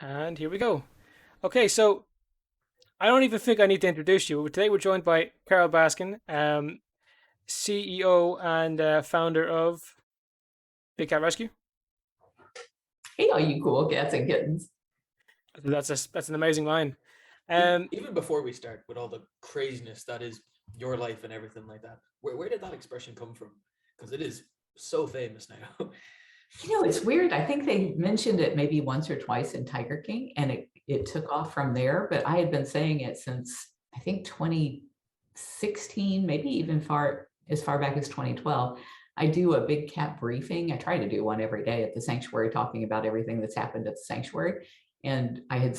And here we go. Okay, so I don't even think I need to introduce you. Today we're joined by Carole Baskin, CEO and founder of Big Cat Rescue. Hey, all you cool cats and kittens. That's an amazing line. Even, Um, even before we start with all the craziness that is your life and everything like that, where did that expression come from? Because it is so famous now. It's weird. I think they mentioned it maybe once or twice in Tiger King, and it took off from there. But I had been saying it since I think 2016, maybe even far back as 2012. I do a big cat briefing. I try to do one every day at the sanctuary, talking about everything that's happened at the sanctuary. And I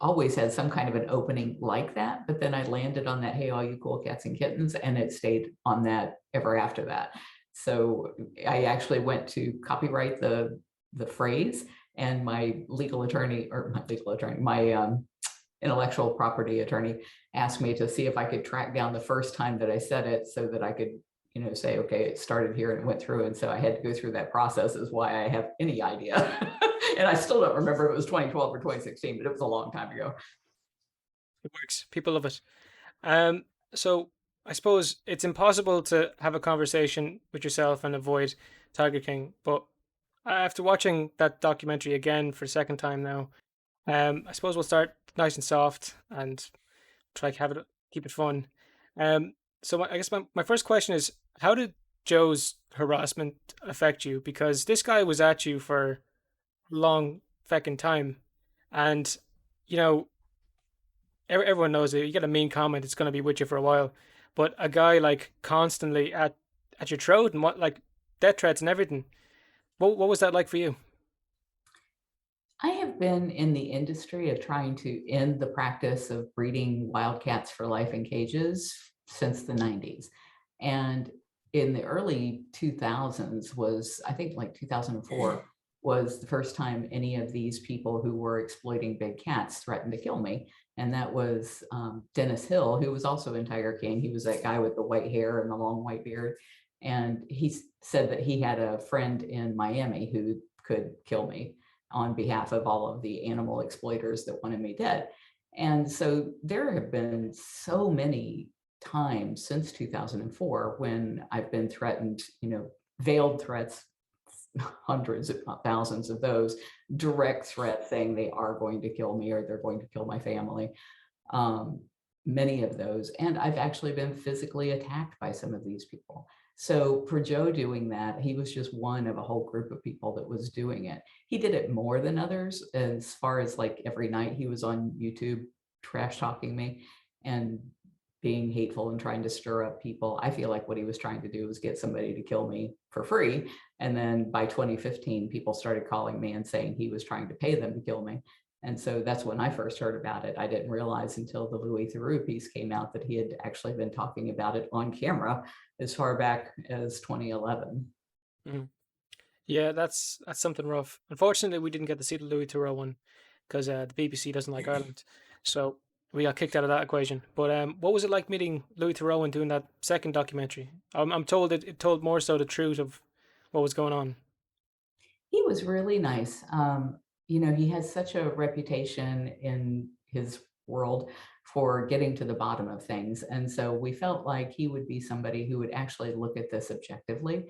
always had some kind of an opening like that, but then I landed on that, hey, all you cool cats and kittens, and it stayed on that ever after that. So I actually went to copyright the phrase, and my legal attorney, my intellectual property attorney, asked me to see if I could track down the first time that I said it, so that I could, say, okay, it started here and it went through. And so I had to go through that process, is why I have any idea. And I still don't remember if it was 2012 or 2016, but it was a long time ago. it works. People love it. Um, so I suppose it's impossible to have a conversation with yourself and avoid Tiger King. But after watching that documentary again for a second time now, I suppose we'll start nice and soft and try to keep it fun. I guess my first question is, how did Joe's harassment affect you? Because this guy was at you for a long feckin' time, and you know everyone knows that you get a mean comment, it's going to be with you for a while. But a guy like constantly at your throat and what like death threats and everything. What was that like for you? I have been in the industry of trying to end the practice of breeding wildcats for life in cages since the 90s. And in the early 2000s was, I think like 2004, was the first time any of these people who were exploiting big cats threatened to kill me. And that was Dennis Hill, who was also in Tiger King. He was that guy with the white hair and the long white beard. And he said that he had a friend in Miami who could kill me on behalf of all of the animal exploiters that wanted me dead. And so there have been so many times since 2004 when I've been threatened, veiled threats, hundreds, if not thousands of those, direct threats saying they are going to kill me or they're going to kill my family. Um, Many of those. And I've actually been physically attacked by some of these people. So for Joe doing that, he was just one of a whole group of people that was doing it. He did it more than others, as far as like every night he was on YouTube trash talking me and being hateful and trying to stir up people. I feel like what he was trying to do was get somebody to kill me for free. And then by 2015, people started calling me and saying he was trying to pay them to kill me. And so that's when I first heard about it. I didn't realize until the Louis Theroux piece came out that he had actually been talking about it on camera as far back as 2011. Mhm. Yeah, that's something rough. Unfortunately, we didn't get to see the Louis Theroux one because the BBC doesn't like Ireland, so we got kicked out of that equation. But what was it like meeting Louis Theroux and doing that second documentary? I'm told it told more so the truth of what was going on. He was really nice. He has such a reputation in his world for getting to the bottom of things. And so we felt like he would be somebody who would actually look at this objectively.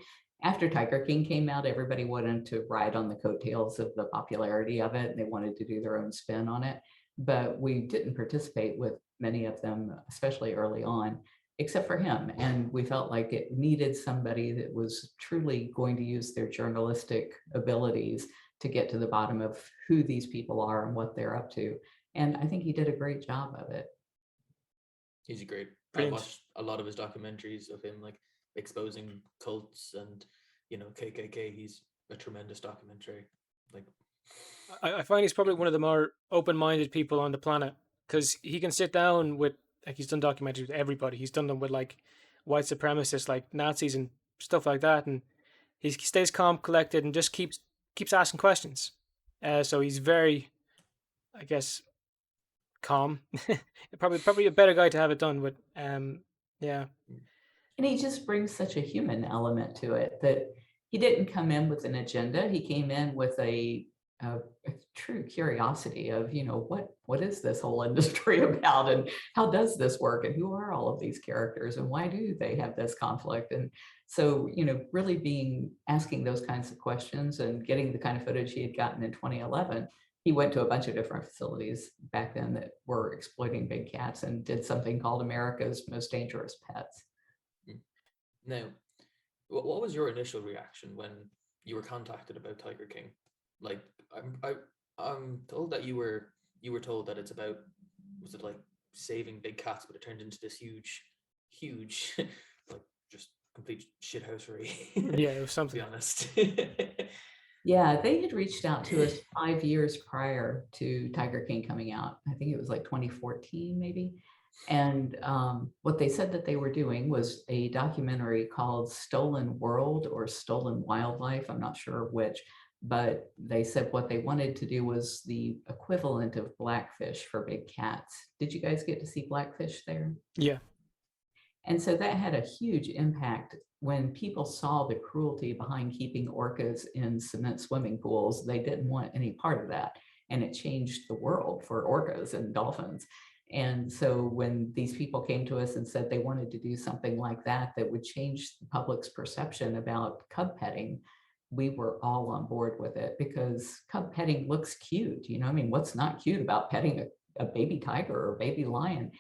After Tiger King came out, everybody wanted to ride on the coattails of the popularity of it. They wanted to do their own spin on it. But we didn't participate with many of them, especially early on, except for him. And we felt like it needed somebody that was truly going to use their journalistic abilities to get to the bottom of who these people are and what they're up to. And I think he did a great job of it. He's great. I've Brilliant. watched a lot of his documentaries of him like exposing cults and KKK. He's a tremendous documentary. Like I find he's probably one of the more open-minded people on the planet because he can sit down with like he's done documentaries with everybody. He's done them with like white supremacists, like Nazis and stuff like that, and he stays calm, collected, and just keeps asking questions. So he's very, I guess, calm. Probably a better guy to have it done with. Yeah. And he just brings such a human element to it that he didn't come in with an agenda. He came in with a true curiosity of, what is this whole industry about, and how does this work, and who are all of these characters, and why do they have this conflict? And so, really being asking those kinds of questions and getting the kind of footage he had gotten in 2011. He went to a bunch of different facilities back then that were exploiting big cats and did something called America's Most Dangerous Pets. Mm. Now, what was your initial reaction when you were contacted about Tiger King? Like, I'm told that you were told that it's about, was it like saving big cats, but it turned into this huge like just complete shithousery. Yeah, it was To be something. honest. Yeah, they had reached out to us 5 years prior to Tiger King coming out. I think it was like 2014, maybe. And what they said that they were doing was a documentary called Stolen World or Stolen Wildlife. I'm not sure which, but they said what they wanted to do was the equivalent of Blackfish for big cats. Did you guys get to see Blackfish there? Yeah. And so that had a huge impact when people saw the cruelty behind keeping orcas in cement swimming pools. They didn't want any part of that. And it changed the world for orcas and dolphins. And so when these people came to us and said they wanted to do something like that, that would change the public's perception about cub petting, we were all on board with it because cub petting looks cute. I mean, what's not cute about petting a baby tiger or a baby lion?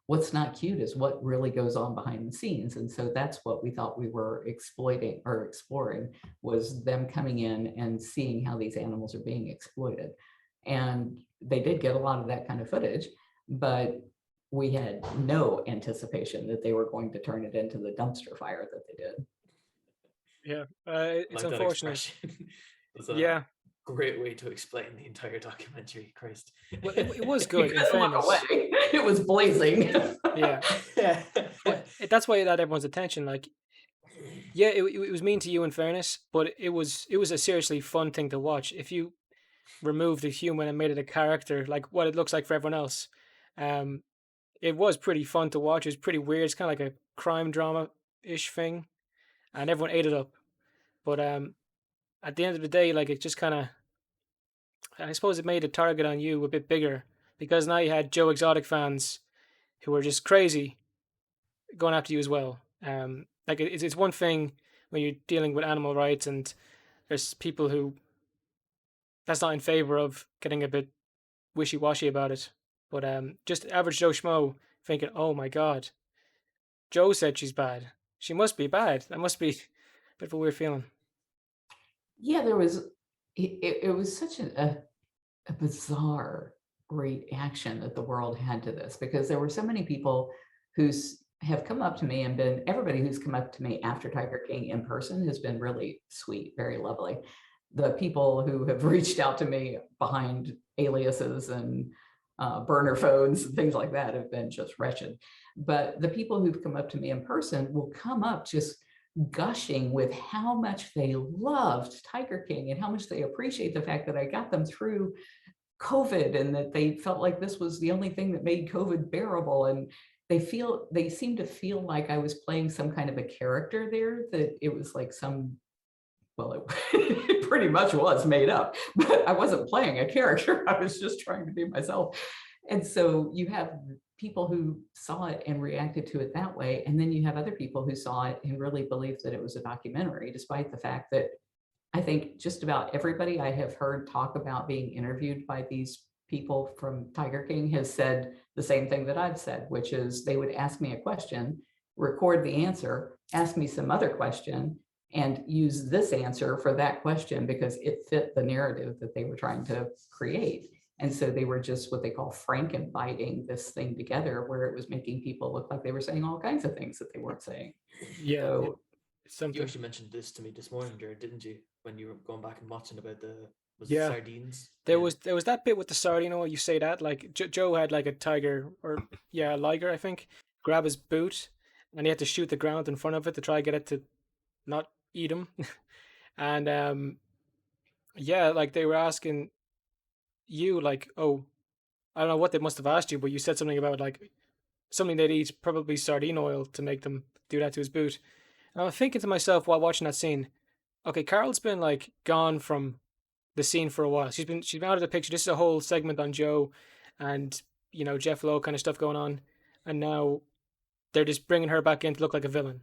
What's not cute is what really goes on behind the scenes. And so that's what we thought we were exploiting or exploring, was them coming in and seeing how these animals are being exploited. And they did get a lot of that kind of footage, but we had no anticipation that they were going to turn it into the dumpster fire that they did. Yeah. It's Like that unfortunate. expression. It's a Yeah. great way to explain the entire documentary. Christ. Well, it was You good, in couldn't look away. fairness. It was blazing. Yeah. But that's why it had everyone's attention. Like, yeah, it was mean to you, in fairness, but it was a seriously fun thing to watch. If you removed a human and made it a character, like what it looks like for everyone else, um, it was pretty fun to watch. It was pretty weird. It's kind of like a crime drama ish thing, and everyone ate it up. But at the end of the day, like it just kind of, I suppose it made the target on you a bit bigger because now you had Joe Exotic fans who were just crazy going after you as well. Like it's one thing when you're dealing with animal rights and there's people who that's not in favor of getting a bit wishy washy about it. But just average Joe Schmo thinking, oh my god, Joe said she's bad. She must be bad. That must be a bit of a weird feeling. Yeah, it was such a bizarre reaction that the world had to this, because there were so many people who have come up to me and been, everybody who's come up to me after Tiger King in person has been really sweet, very lovely. The people who have reached out to me behind aliases and burner phones and things like that have been just wretched. But the people who've come up to me in person will come up just gushing with how much they loved Tiger King and how much they appreciate the fact that I got them through COVID and that they felt like this was the only thing that made COVID bearable. And they seem to feel like I was playing some kind of a character there, that it was like well, it pretty much was made up, but I wasn't playing a character. I was just trying to be myself. And so you have people who saw it and reacted to it that way. And then you have other people who saw it and really believed that it was a documentary, despite the fact that I think just about everybody I have heard talk about being interviewed by these people from Tiger King has said the same thing that I've said, which is they would ask me a question, record the answer, ask me some other question, and use this answer for that question because it fit the narrative that they were trying to create. And so they were just what they call frankenbiting this thing together, where it was making people look like they were saying all kinds of things that they weren't saying. Yeah, So it's You something. actually mentioned this to me this morning, Jared, didn't you? When you were going back and watching about was it Yeah, sardines? there Yeah. was that bit with the sardine oil. You say that like Joe had like a tiger or yeah, a liger, I think, grab his boot, and he had to shoot the ground in front of it to try and get it to not eat him. And yeah, like they were asking you like, oh, I don't know what they must have asked you, but you said something about like something they'd eat, probably sardine oil, to make them do that to his boot. And I'm thinking to myself while watching that scene, okay, Carl's been like gone from the scene for a while. She's been out of the picture. This is a whole segment on Joe, and Jeff Lowe kind of stuff going on, and now they're just bringing her back in to look like a villain.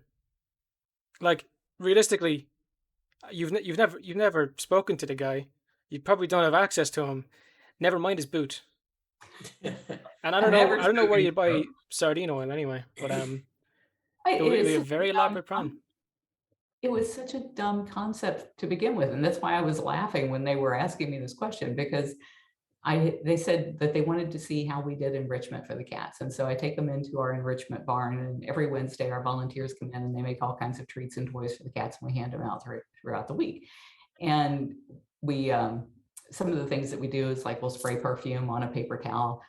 Like realistically, you've never spoken to the guy. You probably don't have access to him. Never mind his boot. And I've never I don't know where spoken you'd to buy him. sardine oil anyway, but it It would is be a such very a elaborate prawn. it was such a dumb concept to begin with, and that's why I was laughing when they were asking me this question because they said that they wanted to see how we did enrichment for the cats. And so I take them into our enrichment barn, and every Wednesday our volunteers come in and they make all kinds of treats and toys for the cats, and we hand them out throughout the week. And we some of the things that we do is like we'll spray perfume on a paper towel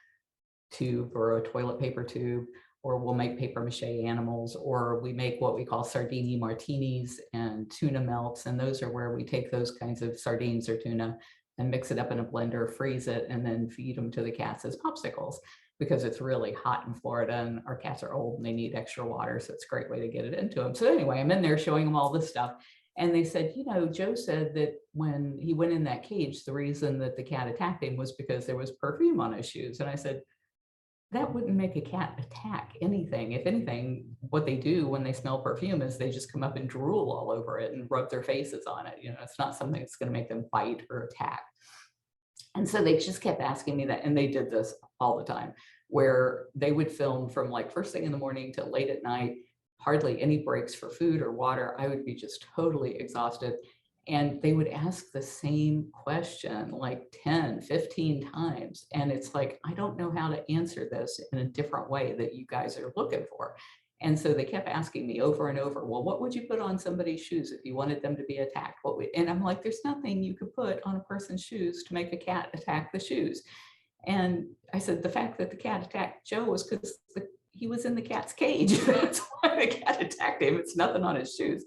tube or a toilet paper tube, or we'll make paper mache animals, or we make what we call sardini martinis and tuna melts. And those are where we take those kinds of sardines or tuna and mix it up in a blender, freeze it, and then feed them to the cats as popsicles because it's really hot in Florida and our cats are old and they need extra water. So it's a great way to get it into them. So anyway, I'm in there showing them all this stuff. And they said, Joe said that when he went in that cage, the reason that the cat attacked him was because there was perfume on his shoes. And I said, that wouldn't make a cat attack anything. If anything, what they do when they smell perfume is they just come up and drool all over it and rub their faces on it. It's not something that's going to make them bite or attack. And so they just kept asking me that. And they did this all the time, where they would film from like first thing in the morning till late at night, hardly any breaks for food or water. I would be just totally exhausted. And they would ask the same question like 10, 15 times. And it's like, I don't know how to answer this in a different way that you guys are looking for. And so they kept asking me over and over, well, what would you put on somebody's shoes if you wanted them to be attacked? And I'm like, there's nothing you could put on a person's shoes to make a cat attack the shoes. And I said, the fact that the cat attacked Joe was because he was in the cat's cage. That's why the cat attacked him. It's nothing on his shoes.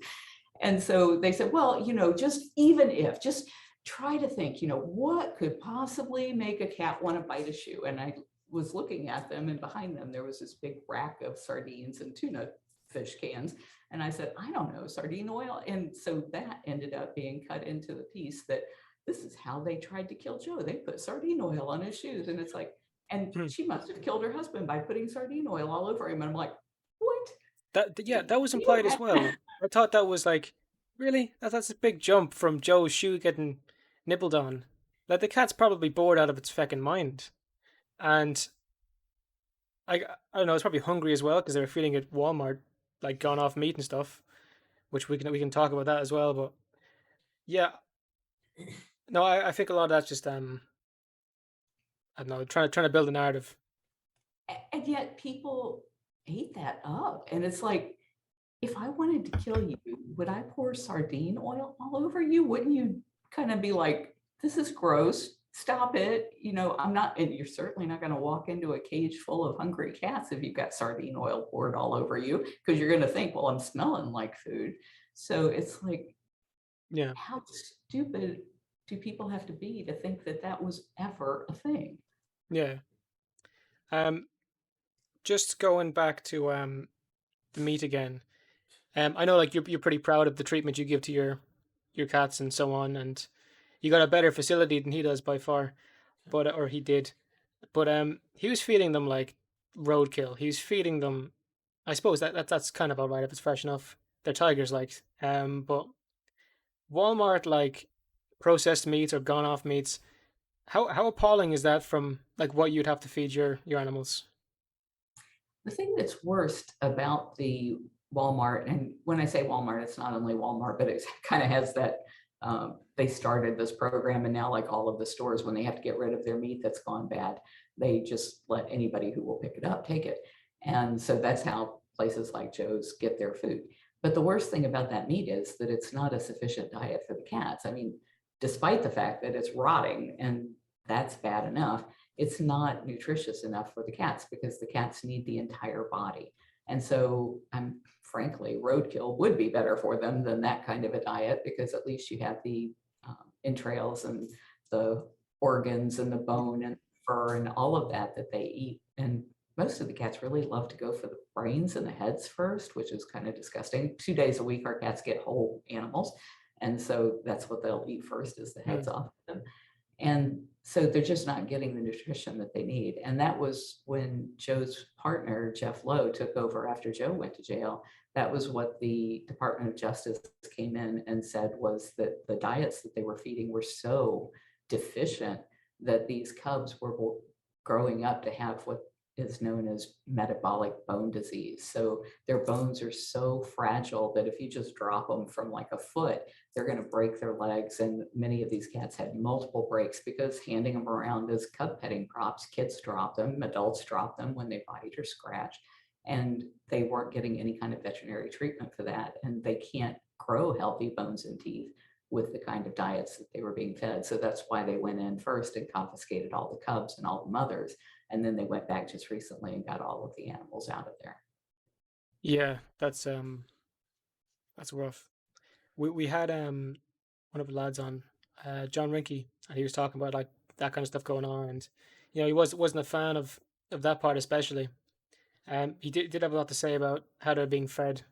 And so they said, well, just try to think, what could possibly make a cat want to bite a shoe? And I was looking at them, and behind them, there was this big rack of sardines and tuna fish cans. And I said, I don't know, sardine oil. And so that ended up being cut into the piece that this is how they tried to kill Joe. They put sardine oil on his shoes. And it's like, and Hmm. she must have killed her husband by putting sardine oil all over him. And I'm like, what? Yeah, that was You implied as well. I thought that was like, really? That's a big jump from Joe's shoe getting nibbled on. Like the cat's probably bored out of its feckin' mind, and I don't know, it's probably hungry as well because they were feeling at Walmart, like gone off meat and stuff, which we can talk about that as well. But yeah, no, I think a lot of that's just I don't know, trying to build a narrative. And yet people ate that up. And it's like, if I wanted to kill you, would I pour sardine oil all over you? Wouldn't you kind of be like, this is gross, stop it? I'm not, and you're certainly not going to walk into a cage full of hungry cats if you've got sardine oil poured all over you, because you're going to think, well, I'm smelling like food. So it's like, Yeah. how stupid do people have to be to think that that was ever a thing? Yeah. Um, just going back to the meat again. I know like you're pretty proud of the treatment you give to your cats and so on, and you got a better facility than he does by far, but or he did, but he was feeding them like roadkill. He was feeding them. I suppose that's kind of alright if it's fresh enough. They're tigers, like but Walmart like processed meats or gone off meats. How appalling is that from like what you'd have to feed your animals? The thing that's worst about the Walmart, and when I say Walmart, it's not only Walmart, but it kind of has that they started this program, and now like all of the stores, when they have to get rid of their meat that's gone bad, they just let anybody who will pick it up take it. And so that's how places like Joe's get their food. But the worst thing about that meat is that it's not a sufficient diet for the cats. I mean, despite the fact that it's rotting, and that's bad enough, it's not nutritious enough for the cats because the cats need the entire body. And so I'm frankly, roadkill would be better for them than that kind of a diet, because at least you have the entrails and the organs and the bone and fur and all of that that they eat. And most of the cats really love to go for the brains and the heads first, which is kind of disgusting. 2 days a week, our cats get whole animals. And so that's what they'll eat first, is the heads Mm. off of them. And so they're just not getting the nutrition that they need. And that was when Joe's partner, Jeff Lowe, took over after Joe went to jail. That was what the Department of Justice came in and said, was that the diets that they were feeding were so deficient that these cubs were growing up to have what is known as metabolic bone disease. So their bones are so fragile that if you just drop them from like a foot, they're going to break their legs. And many of these cats had multiple breaks because handing them around as cub petting props, kids drop them, adults drop them when they bite or scratch. And they weren't getting any kind of veterinary treatment for that. And they can't grow healthy bones and teeth with the kind of diets that they were being fed. So that's why they went in first and confiscated all the cubs and all the mothers. And then they went back just recently and got all of the animals out of there. Yeah, that's rough. We had one of the lads on, John Rinky, and he was talking about like that kind of stuff going on, and he wasn't a fan of that part especially. He did have a lot to say about how they're being fed,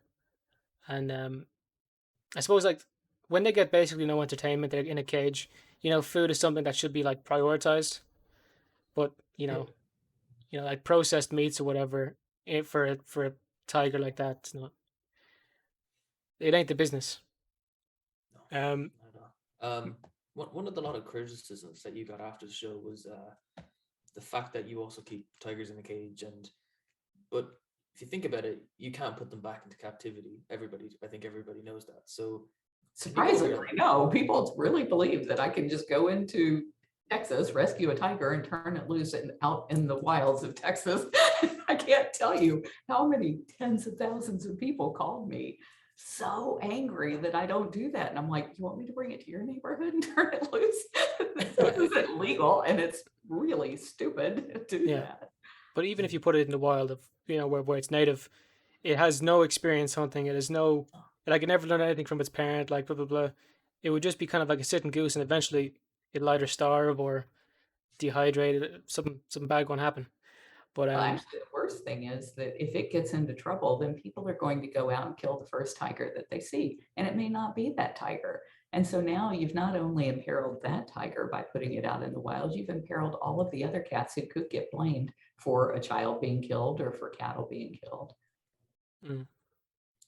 and I suppose like when they get basically no entertainment, they're in a cage. Food is something that should be like prioritized, but Yeah. like processed meats or whatever, for a tiger like that, it's not. It ain't the business. No, Um, not at all. One of the lot of criticisms that you got after the show was the fact that you also keep tigers in a cage, but if you think about it, you can't put them back into captivity. I think everybody knows that. So can you go over Surprisingly, no. People really believe that I can just go into Texas, rescue a tiger, and turn it loose out in the wilds of Texas. I can't tell you how many tens of thousands of people called me so angry that I don't do that. And I'm like, you want me to bring it to your neighborhood and turn it loose? This isn't legal, and it's really stupid to do yeah, that. but even if you put it in the wild of where it's native, it has no experience hunting. It has no, like, it never learned anything from its parent. Like, blah blah blah. It would just be kind of like a sitting goose, and eventually it'll either starve or dehydrated. Something bad going to happen. But Well, actually, the worst thing is that if it gets into trouble, then people are going to go out and kill the first tiger that they see, and it may not be that tiger. And so now you've not only imperiled that tiger by putting it out in the wild, you've imperiled all of the other cats who could get blamed for a child being killed or for cattle being killed. mm,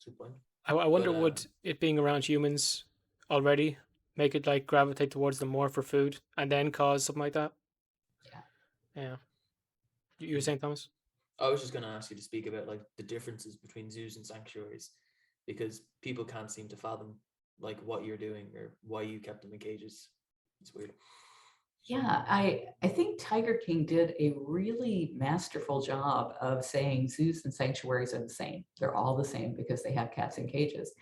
good point. I But wonder, would it being around humans already make it like gravitate towards them more for food and then cause something like that? Yeah. Yeah. You were saying, Thomas? I was just going to ask you to speak about like the differences between zoos and sanctuaries, because people can't seem to fathom like what you're doing or why you kept them in cages. It's weird. Yeah, I think Tiger King did a really masterful job of saying zoos and sanctuaries are the same. They're all the same because they have cats in cages.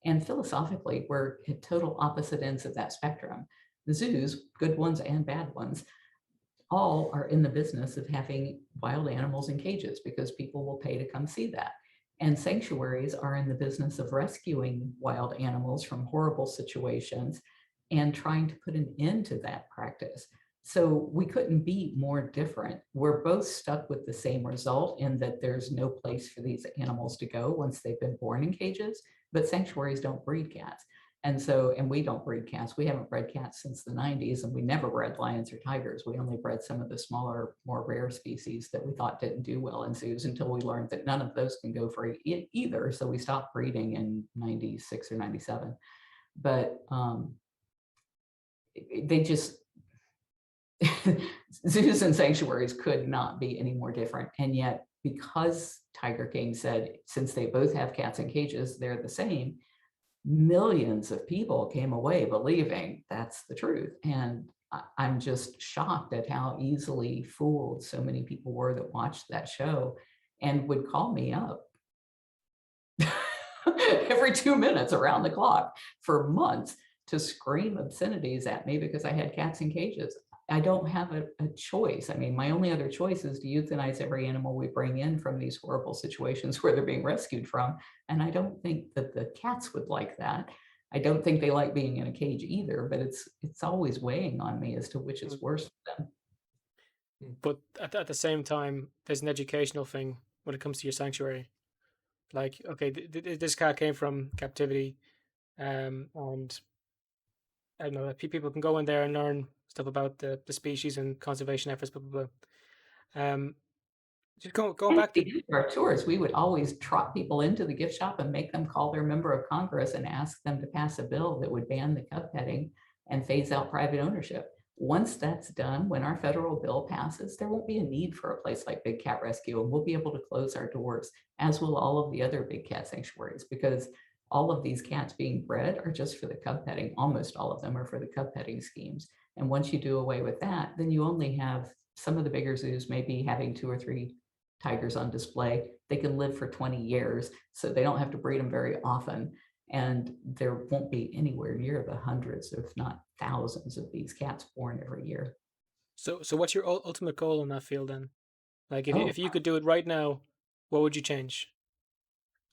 And philosophically, we're at total opposite ends of that spectrum. The zoos, good ones and bad ones, all are in the business of having wild animals in cages because people will pay to come see that. And sanctuaries are in the business of rescuing wild animals from horrible situations and trying to put an end to that practice. So we couldn't be more different. We're both stuck with the same result in that there's no place for these animals to go once they've been born in cages, but sanctuaries don't breed cats. And we don't breed cats. We haven't bred cats since the 90s, and we never bred lions or tigers. We only bred some of the smaller, more rare species that we thought didn't do well in zoos until we learned that none of those can go for either. So we stopped breeding in 96 or 97. But they just, zoos and sanctuaries could not be any more different. And yet, because Tiger King said, since they both have cats in cages, they're the same, millions of people came away believing that's the truth. And I'm just shocked at how easily fooled so many people were that watched that show and would call me up every 2 minutes around the clock for months to scream obscenities at me because I had cats in cages. I don't have a choice. I mean, my only other choice is to euthanize every animal we bring in from these horrible situations where they're being rescued from. And I don't think that the cats would like that. I don't think they like being in a cage either, but it's always weighing on me as to which is worse for them. But at the same time, there's an educational thing when it comes to your sanctuary. Like, okay, this cat came from captivity, and I don't know, that people can go in there and learn stuff about the species and conservation efforts, blah blah blah. Just going And if back we to did our tours, we would always trot people into the gift shop and make them call their member of Congress and ask them to pass a bill that would ban the cub petting and phase out private ownership. Once that's done, when our federal bill passes, there won't be a need for a place like Big Cat Rescue, and we'll be able to close our doors, as will all of the other big cat sanctuaries, because all of these cats being bred are just for the cub petting. Almost all of them are for the cub petting schemes. And once you do away with that, then you only have some of the bigger zoos maybe having 2 or 3 tigers on display. They can live for 20 years, so they don't have to breed them very often. And there won't be anywhere near the hundreds, if not thousands, of these cats born every year. so what's your ultimate goal in that field then? Like Oh, if you could do it right now, what would you change?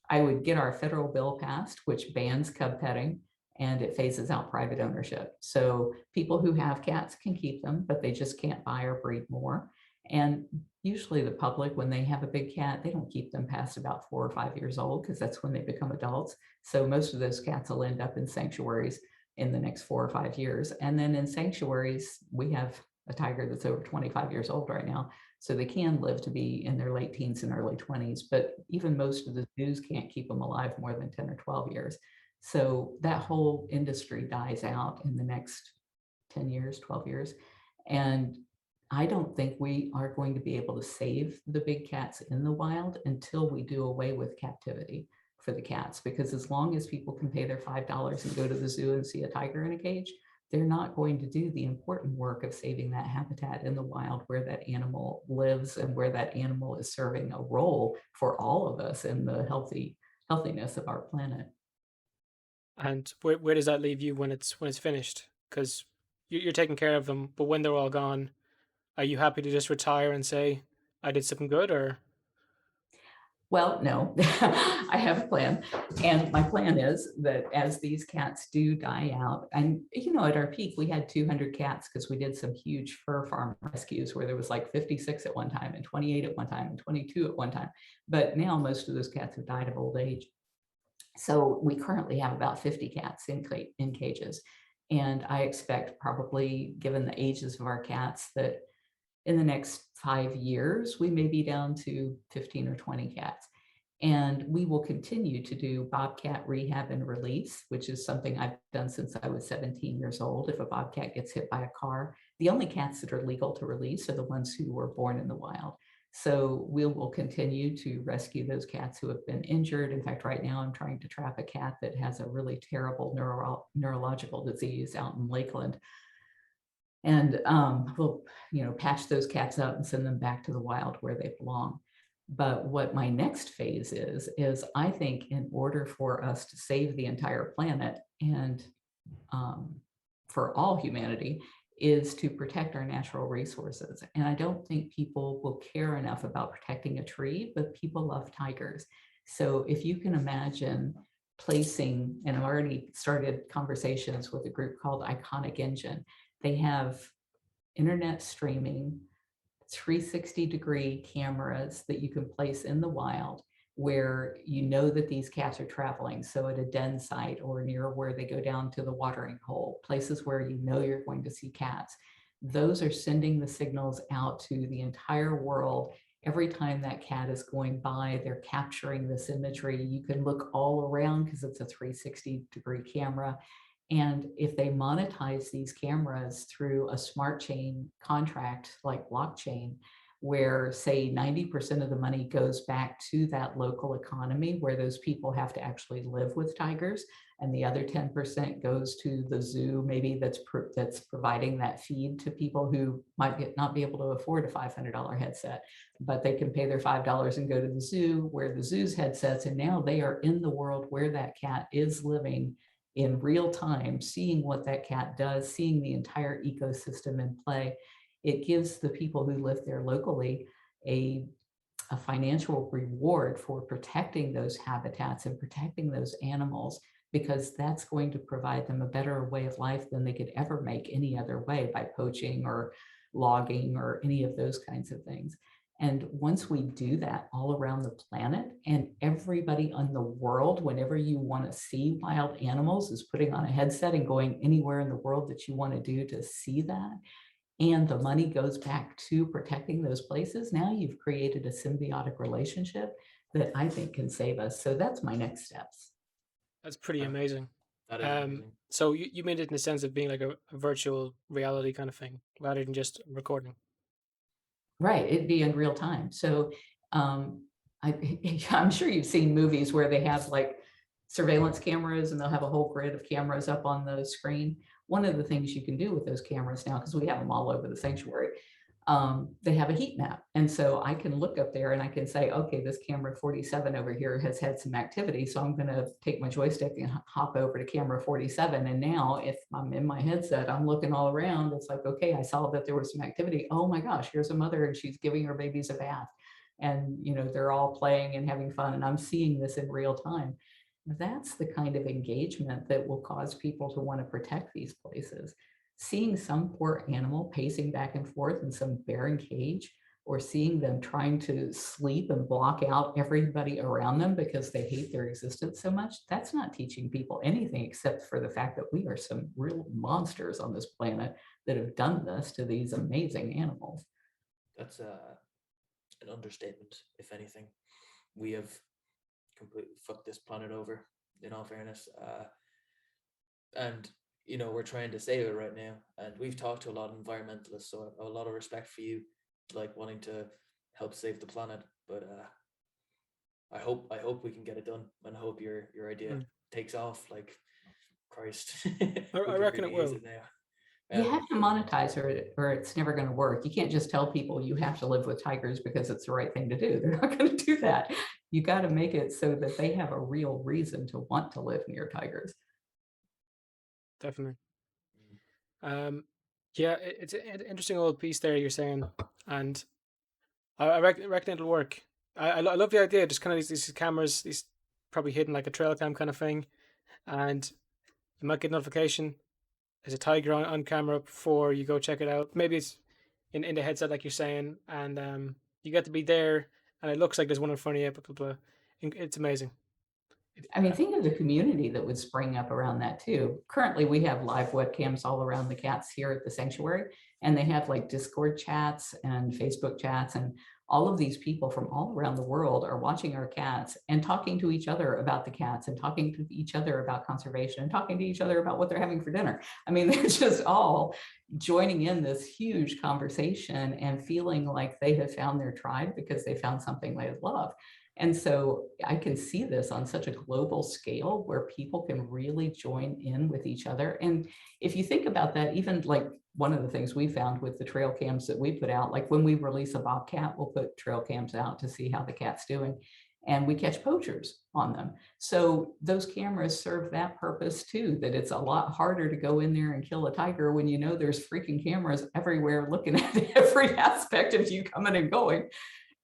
I would get our federal bill passed, which bans cub petting and it phases out private ownership. So people who have cats can keep them, but they just can't buy or breed more. And usually the public, when they have a big cat, they don't keep them past about 4 or 5 years old because that's when they become adults. So most of those cats will end up in sanctuaries in the next 4 or 5 years. And then in sanctuaries, we have a tiger that's over 25 years old right now. So they can live to be in their late teens and early 20s, but even most of the zoos can't keep them alive more than 10 or 12 years. So that whole industry dies out in the next 10 years, 12 years. And I don't think we are going to be able to save the big cats in the wild until we do away with captivity for the cats. Because as long as people can pay their $5 and go to the zoo and see a tiger in a cage, they're not going to do the important work of saving that habitat in the wild where that animal lives and where that animal is serving a role for all of us in the healthiness of our planet. And where does that leave you when it's finished? Because you're taking care of them, but when they're all gone, are you happy to just retire and say I did something good, or Well, no, I have a plan. And my plan is that as these cats do die out, and at our peak, we had 200 cats because we did some huge fur farm rescues where there was like 56 at one time and 28 at one time and 22 at one time. But now most of those cats have died of old age. So we currently have about 50 cats in cages. And I expect, probably given the ages of our cats, that in the next 5 years, we may be down to 15 or 20 cats. And we will continue to do bobcat rehab and release, which is something I've done since I was 17 years old. If a bobcat gets hit by a car, the only cats that are legal to release are the ones who were born in the wild. So we will continue to rescue those cats who have been injured. In fact, right now I'm trying to trap a cat that has a really terrible neurological disease out in Lakeland. And we'll, patch those cats up and send them back to the wild where they belong. But what my next phase is I think in order for us to save the entire planet and um, for all humanity, is to protect our natural resources. And I don't think people will care enough about protecting a tree, but people love tigers. So if you can imagine placing, and I've already started conversations with a group called Iconic Engine. They have internet streaming, 360-degree cameras that you can place in the wild where you know that these cats are traveling. So at a den site or near where they go down to the watering hole, places where you know you're going to see cats, those are sending the signals out to the entire world. Every time that cat is going by, they're capturing this imagery. You can look all around because it's a 360-degree camera. And if they monetize these cameras through a smart chain contract like blockchain, where say 90% of the money goes back to that local economy where those people have to actually live with tigers, and the other 10% goes to the zoo, maybe that's providing that feed to people who might not be able to afford a $500 headset, but they can pay their $5 and go to the zoo where the zoo's headsets, and now they are in the world where that cat is living in real time, seeing what that cat does, seeing the entire ecosystem in play. It gives the people who live there locally a financial reward for protecting those habitats and protecting those animals, because that's going to provide them a better way of life than they could ever make any other way, by poaching or logging or any of those kinds of things. And once we do that all around the planet, and everybody in the world, whenever you want to see wild animals, is putting on a headset and going anywhere in the world that you want to do to see that, and the money goes back to protecting those places, now you've created a symbiotic relationship that I think can save us. So that's my next steps. That's pretty That, amazing. that is amazing. So you made it in the sense of being like a virtual reality kind of thing rather than just recording. Right, it'd be in real time. So um, I, I'm sure you've seen movies where they have like surveillance cameras and they'll have a whole grid of cameras up on the screen. One of the things you can do with those cameras now, because we have them all over the sanctuary, they have a heat map. And so I can look up there and I can say, okay, this camera 47 over here has had some activity. So I'm going to take my joystick and hop over to camera 47. And now if I'm in my headset, I'm looking all around. It's like, okay, I saw that there was some activity. Oh my gosh, here's a mother and she's giving her babies a bath. And, you know, they're all playing and having fun. And I'm seeing this in real time. That's the kind of engagement that will cause people to want to protect these places. Seeing some poor animal pacing back and forth in some barren cage, or seeing them trying to sleep and block out everybody around them because they hate their existence so much, that's not teaching people anything except for the fact that we are some real monsters on this planet that have done this to these amazing animals. That's an understatement, if anything. We have completely fucked this planet over, in all fairness. And we're trying to save it right now. And we've talked to a lot of environmentalists, so I have a lot of respect for you, like wanting to help save the planet. But I hope we can get it done, and I hope your idea Mm. takes off. Like, Christ, I we could reckon it really use will. it now. You have to monetize or it's never going to work. You can't just tell people you have to live with tigers because it's the right thing to do. They're not going to do that. You got to make it so that they have a real reason to want to live near tigers. Definitely. Yeah, it's an interesting old piece there you're saying, and I reckon it'll work. I love the idea. Just kind of these cameras, these probably hidden like a trail cam kind of thing, and you might get notification. There's a tiger on camera before you go check it out. Maybe it's in the headset like you're saying, and you get to be there, and it looks like there's one in front of you. Blah blah blah. It's amazing. I mean, think of the community that would spring up around that too. Currently, we have live webcams all around the cats here at the sanctuary, and they have like Discord chats and Facebook chats, and all of these people from all around the world are watching our cats and talking to each other about the cats and talking to each other about conservation and talking to each other about what they're having for dinner. I mean, they're just all joining in this huge conversation and feeling like they have found their tribe because they found something they love. And so I can see this on such a global scale where people can really join in with each other. And if you think about that, even like one of the things we found with the trail cams that we put out, like when we release a bobcat, we'll put trail cams out to see how the cat's doing. And we catch poachers on them. So those cameras serve that purpose too, that it's a lot harder to go in there and kill a tiger when you know there's freaking cameras everywhere looking at every aspect of you coming and going.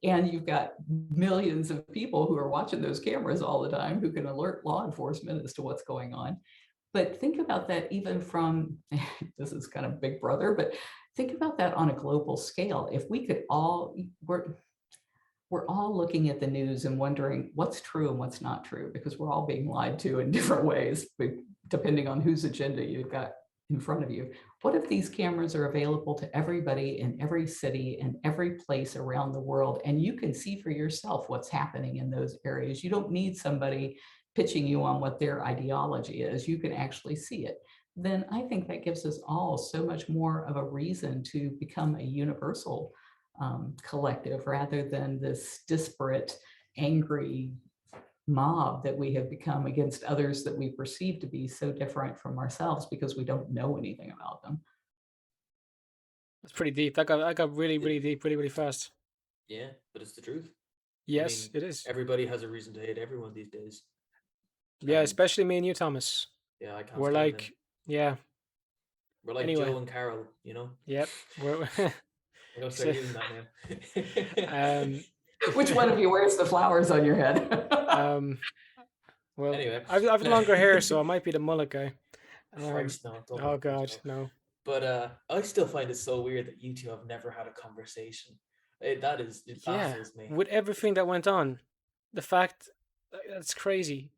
And you've got millions of people who are watching those cameras all the time who can alert law enforcement as to what's going on. But think about that even from, this is kind of big brother, but think about that on a global scale. If we could all, we're all looking at the news and wondering what's true and what's not true, because we're all being lied to in different ways, depending on whose agenda you've got in front of you. What if these cameras are available to everybody in every city and every place around the world, and you can see for yourself what's happening in those areas? You don't need somebody pitching you on what their ideology is. You can actually see it. Then I think that gives us all so much more of a reason to become a universal collective rather than this disparate, angry mob that we have become against others that we perceive to be so different from ourselves because we don't know anything about them. That's pretty deep. That got really really deep, really really fast. Yeah, but it's the truth. I Yes, mean, it is. everybody has a reason to hate everyone these days. Yeah, And especially me and you, Thomas. yeah, I can't We're stand them. like, yeah. We're like Anyway, Joe and Carol, yep. We're I'm gonna start so, using that now. um, Which one of you wears the flowers on your head? um. Well, Anyway, I've longer hair, so I might be the mullet guy. Christ, no, don't Oh make me God, joke. no. But I still find it so weird that you two have never had a conversation. It Yeah, baffles me. with everything that went on, the fact that's crazy.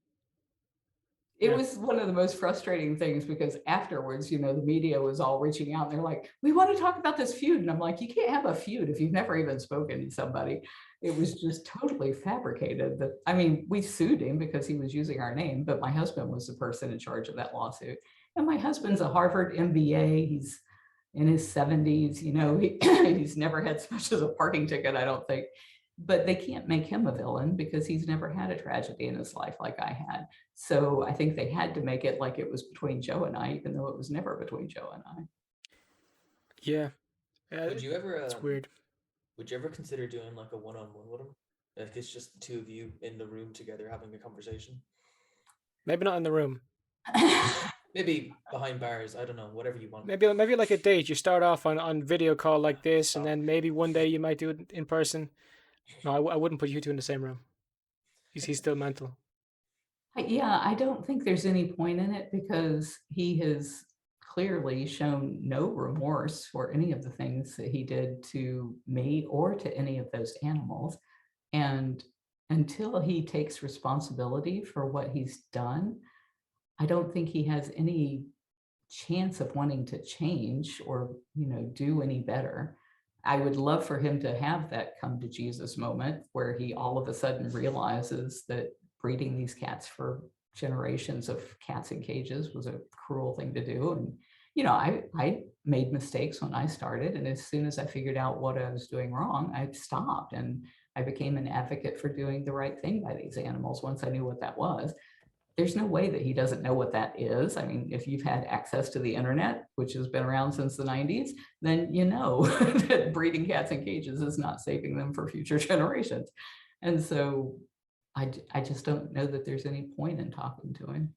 It Yeah, was one of the most frustrating things because afterwards, the media was all reaching out. And they're like, "We want to talk about this feud." And I'm like, "You can't have a feud if you've never even spoken to somebody." It was just totally fabricated. That I mean, we sued him because he was using our name, but my husband was the person in charge of that lawsuit. And my husband's a Harvard MBA. He's in his 70s. He's never had so much as a parking ticket, I don't think. But they can't make him a villain because he's never had a tragedy in his life like I had. So I think they had to make it like it was between Joe and I, even though it was never between Joe and I. yeah, Would you ever it's weird. would you ever consider doing like a one-on-one with him? Like it's just the two of you in the room together having a conversation. Maybe not in the room. Maybe behind bars, I don't know, whatever you want. Maybe like a date. You start off on video call like this, and Stop. then maybe one day you might do it in person. No, I wouldn't put you two in the same room. He's still mental. Yeah, I don't think there's any point in it because he has clearly shown no remorse for any of the things that he did to me or to any of those animals. And until he takes responsibility for what he's done, I don't think he has any chance of wanting to change or do any better. I would love for him to have that come to Jesus moment where he all of a sudden realizes that breeding these cats for generations of cats in cages was a cruel thing to do. And I made mistakes when I started, and as soon as I figured out what I was doing wrong, I stopped, and I became an advocate for doing the right thing by these animals once I knew what that was. There's no way that he doesn't know what that is. I mean, if you've had access to the internet, which has been around since the 90s, then you know that breeding cats in cages is not saving them for future generations. And so I just don't know that there's any point in talking to him.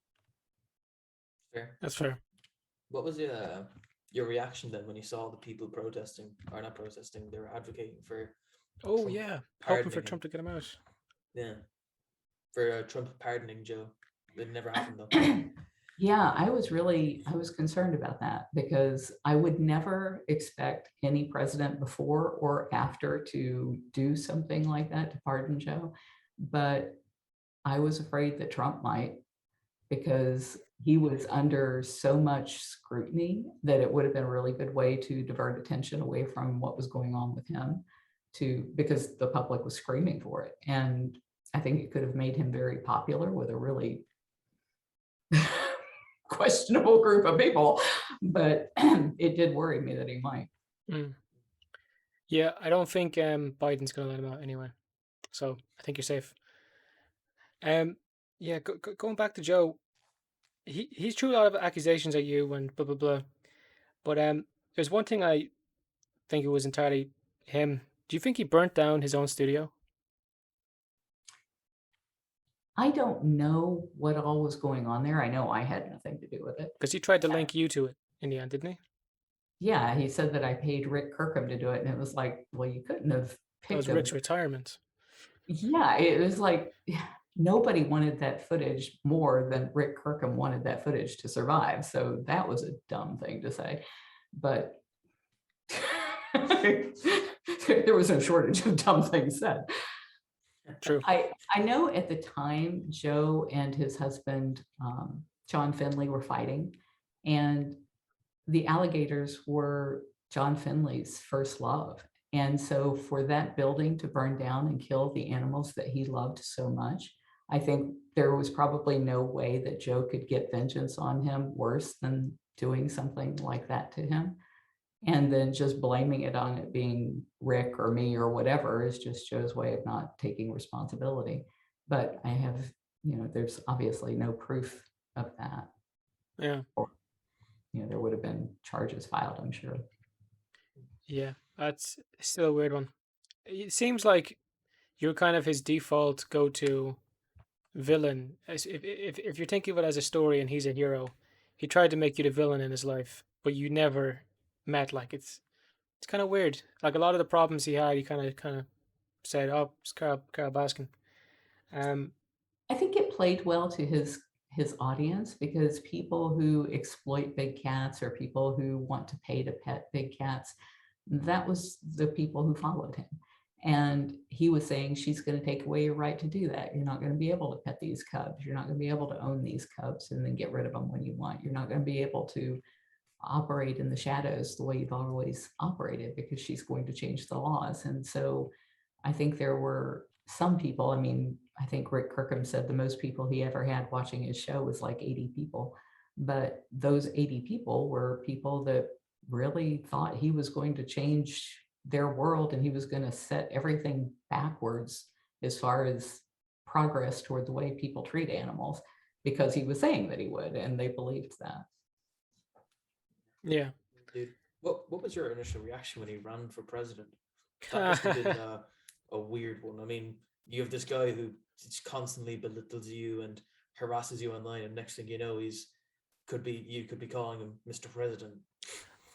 Fair. That's fair. What was your reaction then when you saw the people protesting, or not protesting, they were advocating for Oh Trump yeah, hoping for pardoning him? Trump to get him out. Yeah, for Trump pardoning Joe. It never happened though. Yeah, I was concerned about that because I would never expect any president before or after to do something like that to pardon Joe. But I was afraid that Trump might, because he was under so much scrutiny that it would have been a really good way to divert attention away from what was going on with him, because the public was screaming for it. And I think it could have made him very popular with a really questionable group of people, but it did worry me that he might. Mm. Yeah, I don't think Biden's gonna let him out anyway. So I think you're safe. Um, yeah, going back to Joe, he's threw a lot of accusations at you and blah blah blah. But there's one thing I think it was entirely him. Do you think he burnt down his own studio I don't know what all was going on there. I know I had nothing to do with it. because he tried to link you to it in the end, didn't he? Yeah, he said that I paid Rick Kirkham to do it, and it was like, well, you couldn't have That was picked a. Rick's retirement. Yeah, it was like nobody wanted that footage more than Rick Kirkham wanted that footage to survive. So that was a dumb thing to say. But there was no shortage of dumb things said. True. I know at the time Joe and his husband John Finley were fighting, and the alligators were John Finley's first love. And so for that building to burn down and kill the animals that he loved so much, I think there was probably no way that Joe could get vengeance on him worse than doing something like that to him. And then just blaming it on it being Rick or me or whatever is just Joe's way of not taking responsibility. But I have, there's obviously no proof of that. Yeah. Or, there would have been charges filed, I'm sure. Yeah. That's still a weird one. It seems like you're kind of his default go-to villain. If you're thinking of it as a story and he's a hero, he tried to make you the villain in his life, but you never met. Like it's kind of weird. Like a lot of the problems he had, he kind of said, "Oh, it's Carole Baskin." Um, I think it played well to his audience because people who exploit big cats or people who want to pay to pet big cats, that was the people who followed him. And he was saying, she's going to take away your right to do that. You're not going to be able to pet these cubs. You're not going to be able to own these cubs and then get rid of them when you want. You're not going to be able to operate in the shadows the way you've always operated, because she's going to change the laws. And so I think there were some people, I mean, I think Rick Kirkham said the most people he ever had watching his show was like 80 people. But those 80 people were people that really thought he was going to change their world and he was going to set everything backwards as far as progress toward the way people treat animals, because he was saying that he would, and they believed that. Yeah. Dude, what was your initial reaction when he ran for president? That must have been a weird one. I mean, you have this guy who just constantly belittles you and harasses you online, and next thing you know, you could be calling him Mr. President.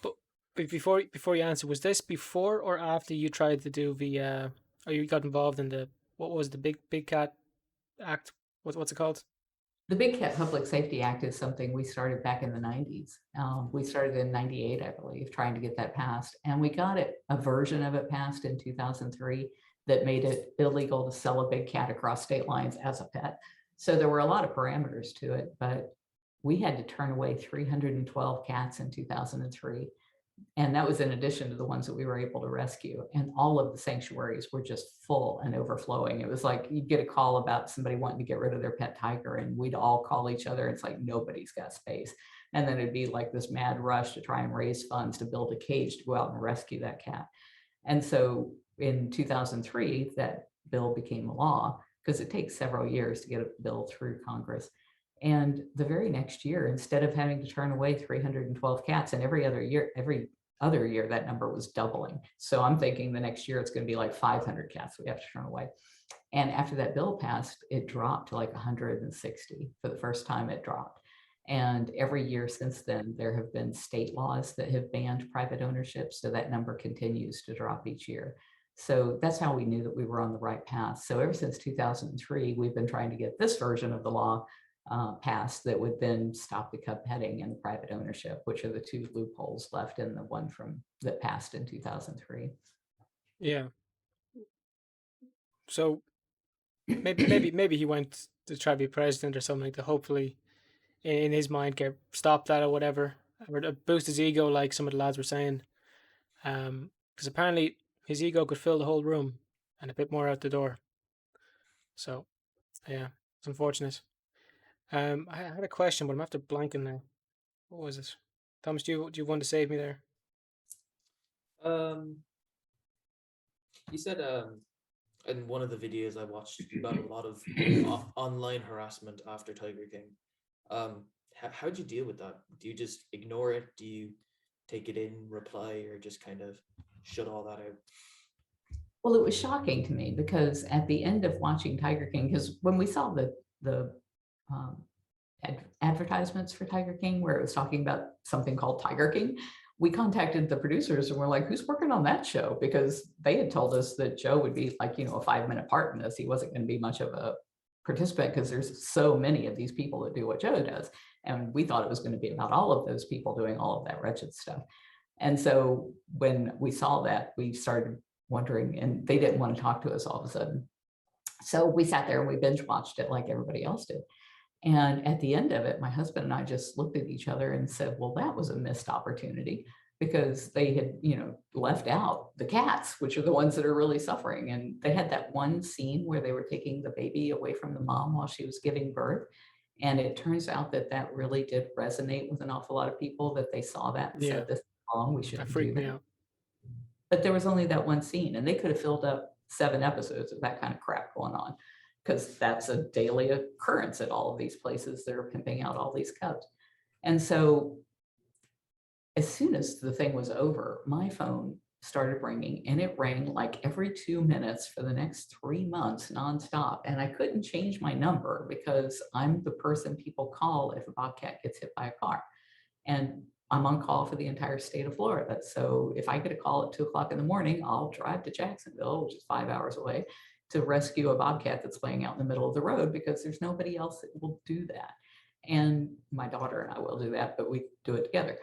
But before you answer, was this before or after you tried to do the or you got involved in the, what was the big cat act? What's it called? The Big Cat Public Safety Act is something we started back in the 90s. We started in 98, I believe, trying to get that passed. And we got a version of it passed in 2003 that made it illegal to sell a big cat across state lines as a pet. So there were a lot of parameters to it, but we had to turn away 312 cats in 2003. And that was in addition to the ones that we were able to rescue. And all of the sanctuaries were just full and overflowing. It was like you'd get a call about somebody wanting to get rid of their pet tiger, and we'd all call each other. It's like nobody's got space. And then it'd be like this mad rush to try and raise funds to build a cage to go out and rescue that cat. And so in 2003, that bill became law, because it takes several years to get a bill through Congress. And the very next year, instead of having to turn away 312 cats, and every other year, that number was doubling. So I'm thinking the next year it's going to be like 500 cats we have to turn away. And after that bill passed, it dropped to like 160. For the first time, it dropped. And every year since then, there have been state laws that have banned private ownership. So that number continues to drop each year. So that's how we knew that we were on the right path. So ever since 2003, we've been trying to get this version of the law passed that would then stop the cub petting and the private ownership, which are the two loopholes left in the one from that passed in 2003. Yeah. So maybe he went to try to be president or something to hopefully, in his mind, get stop that or whatever, or to boost his ego, like some of the lads were saying. Because apparently his ego could fill the whole room and a bit more out the door. So yeah, it's unfortunate. I had a question, but I'm after blanking now. What was it? Thomas, do you want to save me there? Um, you said in one of the videos I watched about a lot of online harassment after Tiger King. How'd you deal with that? Do you just ignore it? Do you take it in, reply, or just kind of shut all that out? Well, it was shocking to me, because at the end of watching Tiger King, because when we saw the um, advertisements for Tiger King, where it was talking about something called Tiger King, we contacted the producers and we're like, who's working on that show? Because they had told us that Joe would be like, a 5-minute part in this. He wasn't going to be much of a participant because there's so many of these people that do what Joe does. And we thought it was going to be about all of those people doing all of that wretched stuff. And so when we saw that, we started wondering, and they didn't want to talk to us all of a sudden. So we sat there and we binge watched it like everybody else did. And at the end of it, my husband and I just looked at each other and said, well, that was a missed opportunity, because they had, left out the cats, which are the ones that are really suffering. And they had that one scene where they were taking the baby away from the mom while she was giving birth. And it turns out that that really did resonate with an awful lot of people, that they saw that and Yeah, said, this is wrong, we that shouldn't do freaked me that. out. But there was only that one scene, and they could have filled up 7 episodes of that kind of crap going on, because that's a daily occurrence at all of these places that are pimping out all these cubs. And so as soon as the thing was over, my phone started ringing, and it rang like every 2 minutes for the next 3 months nonstop. And I couldn't change my number, because I'm the person people call if a bobcat gets hit by a car. And I'm on call for the entire state of Florida. So if I get a call at 2 o'clock in the morning, I'll drive to Jacksonville, which is 5 hours away, to rescue a bobcat that's laying out in the middle of the road, because there's nobody else that will do that. And my daughter and I will do that, but we do it together.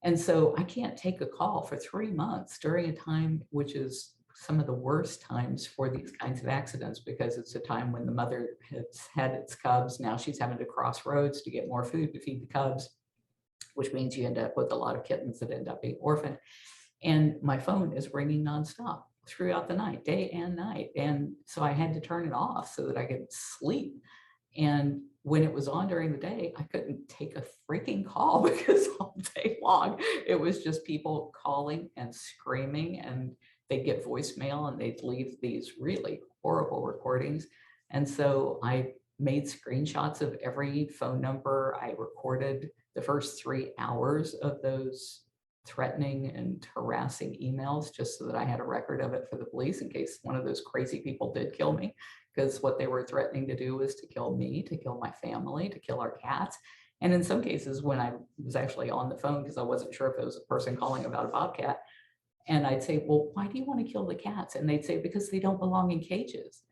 And so I can't take a call for 3 months during a time which is some of the worst times for these kinds of accidents, because it's a time when the mother has had its cubs. Now she's having to cross roads to get more food to feed the cubs, which means you end up with a lot of kittens that end up being orphaned. And my phone is ringing nonstop throughout the night, day and night. And so I had to turn it off so that I could sleep. And when it was on during the day, I couldn't take a freaking call because all day long it was just people calling and screaming, and they'd get voicemail and they'd leave these really horrible recordings. And so I made screenshots of every phone number. I recorded the first 3 hours of those threatening and harassing emails just so that I had a record of it for the police in case one of those crazy people did kill me, because what they were threatening to do was to kill me, to kill my family, to kill our cats. And in some cases, when I was actually on the phone, because I wasn't sure if it was a person calling about a bobcat, and I'd say, well, why do you want to kill the cats? And they'd say, because they don't belong in cages.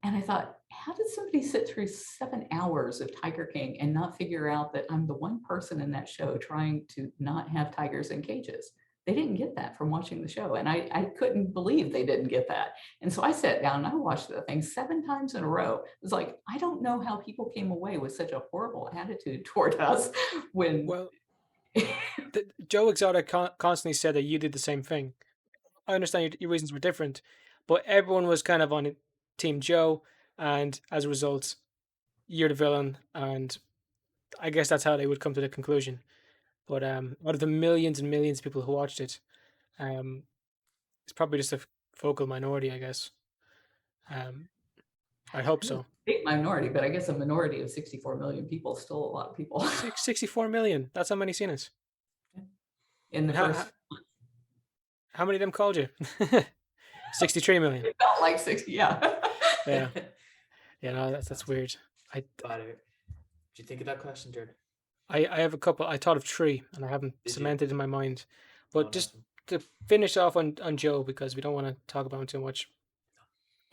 And I thought, how did somebody sit through 7 hours of Tiger King and not figure out that I'm the one person in that show trying to not have tigers in cages? They didn't get that from watching the show. And I couldn't believe they didn't get that. And so I sat down and I watched the thing 7 times in a row. It was like, I don't know how people came away with such a horrible attitude toward us when. Well, Joe Exotic constantly said that you did the same thing. I understand your reasons were different, but everyone was kind of on Team Joe, and as a result, you're the villain. And I guess that's how they would come to the conclusion. But out of the millions and millions of people who watched it, um, it's probably just a vocal minority, I guess. Um, I hope so. Big minority, but I guess a minority of 64 million people is still a lot of people. 64 million. That's how many seen it. In the And first, how many of them called you? 63 million. it felt like 60, yeah. Yeah. Yeah, no, that's weird. What do you think of that question, Jared? I have a couple. I thought of three, and I haven't Did you? cemented in my mind. Oh, But just nothing. to finish off on Joe, because we don't want to talk about him too much.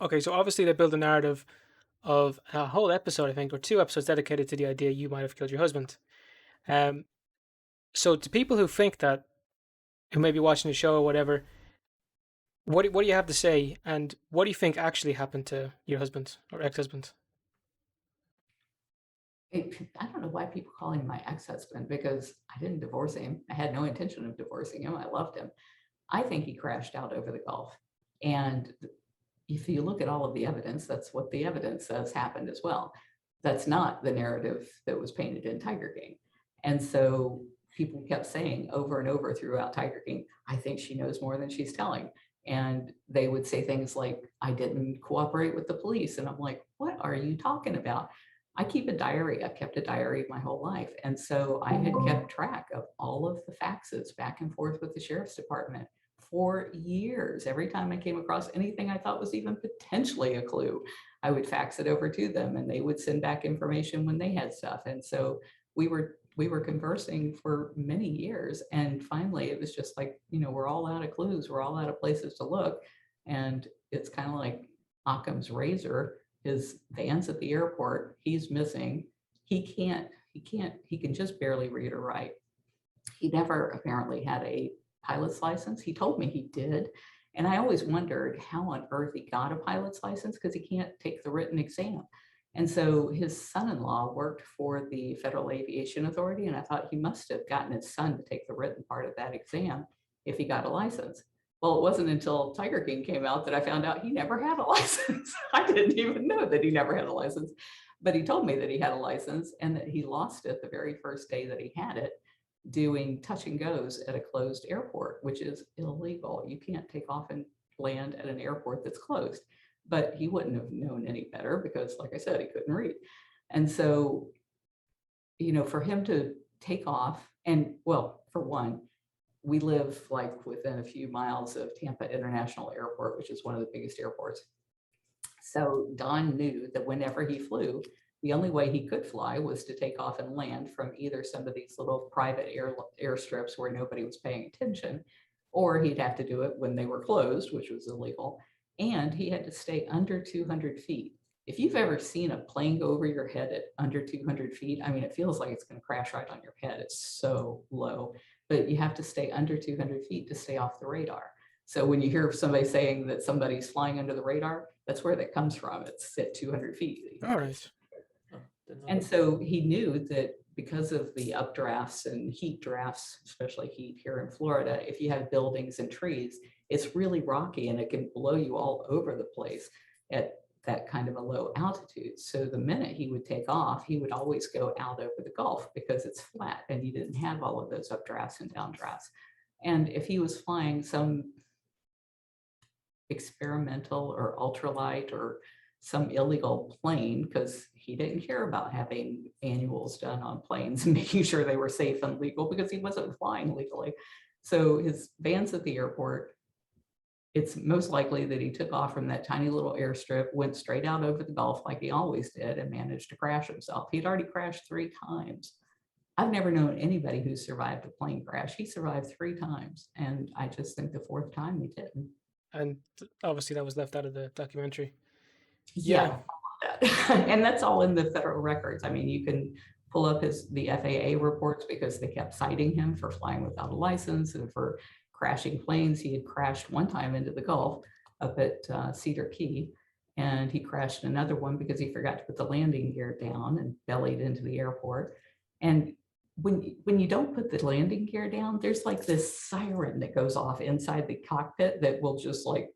Okay, so obviously they build a narrative of a whole episode, I think, or 2 episodes dedicated to the idea you might have killed your husband. Um, so to people who think that, who may be watching the show or whatever, what do you have to say, and what do you think actually happened to your husband or ex-husband? I don't know why people call him my ex-husband, because I didn't divorce him. I had no intention of divorcing him. I loved him. I think he crashed out over the Gulf. And if you look at all of the evidence, that's what the evidence says happened as well. That's not the narrative that was painted in Tiger King. And so people kept saying over and over throughout Tiger King, I think she knows more than she's telling. And they would say things like, I didn't cooperate with the police. And I'm like, what are you talking about? I keep a diary. I've kept a diary my whole life. And so I had kept track of all of the faxes back and forth with the sheriff's department for years. Every time I came across anything I thought was even potentially a clue, I would fax it over to them, and they would send back information when they had stuff. And so we were conversing for many years. And finally it was just like, we're all out of clues. We're all out of places to look. And it's kind of like Occam's razor. His van's at the airport. He's missing. He can just barely read or write. He never apparently had a pilot's license. He told me he did. And I always wondered how on earth he got a pilot's license, because he can't take the written exam. And so his son-in-law worked for the Federal Aviation Authority, and I thought he must have gotten his son to take the written part of that exam if he got a license. Well, it wasn't until Tiger King came out that I found out he never had a license. I didn't even know that he never had a license, but he told me that he had a license and that he lost it the very first day that he had it, doing touch and goes at a closed airport, which is illegal. You can't take off and land at an airport that's closed. But he wouldn't have known any better because, like I said, he couldn't read. And so, for him to take off, and well, for one, we live like within a few miles of Tampa International Airport, which is one of the biggest airports. So Don knew that whenever he flew, the only way he could fly was to take off and land from either some of these little private airstrips where nobody was paying attention, or he'd have to do it when they were closed, which was illegal. And he had to stay under 200 feet. If you've ever seen a plane go over your head at under 200 feet, I mean, it feels like it's going to crash right on your head. It's so low, but you have to stay under 200 feet to stay off the radar. So when you hear somebody saying that somebody's flying under the radar, that's where that comes from. It's at 200 feet. All right. Oh, didn't know And that. so he knew that because of the updrafts and heat drafts, especially heat here in Florida, if you have buildings and trees, it's really rocky and it can blow you all over the place at that kind of a low altitude. So the minute he would take off, he would always go out over the Gulf because it's flat and you didn't have all of those updrafts and downdrafts. And if he was flying some experimental or ultralight or some illegal plane, because he didn't care about having annuals done on planes and making sure they were safe and legal because he wasn't flying legally. So his van's at the airport. It's most likely that he took off from that tiny little airstrip, went straight out over the Gulf like he always did, and managed to crash himself. He'd already crashed 3 times. I've never known anybody who survived a plane crash. He survived 3 times. And I just think the 4th time he didn't. And obviously that was left out of the documentary. Yeah. And that's all in the federal records. I mean, you can pull up the FAA reports because they kept citing him for flying without a license and for crashing planes. He had crashed one time into the Gulf up at Cedar Key, and he crashed another one because he forgot to put the landing gear down and bellied into the airport. And when you don't put the landing gear down, there's like this siren that goes off inside the cockpit that will just like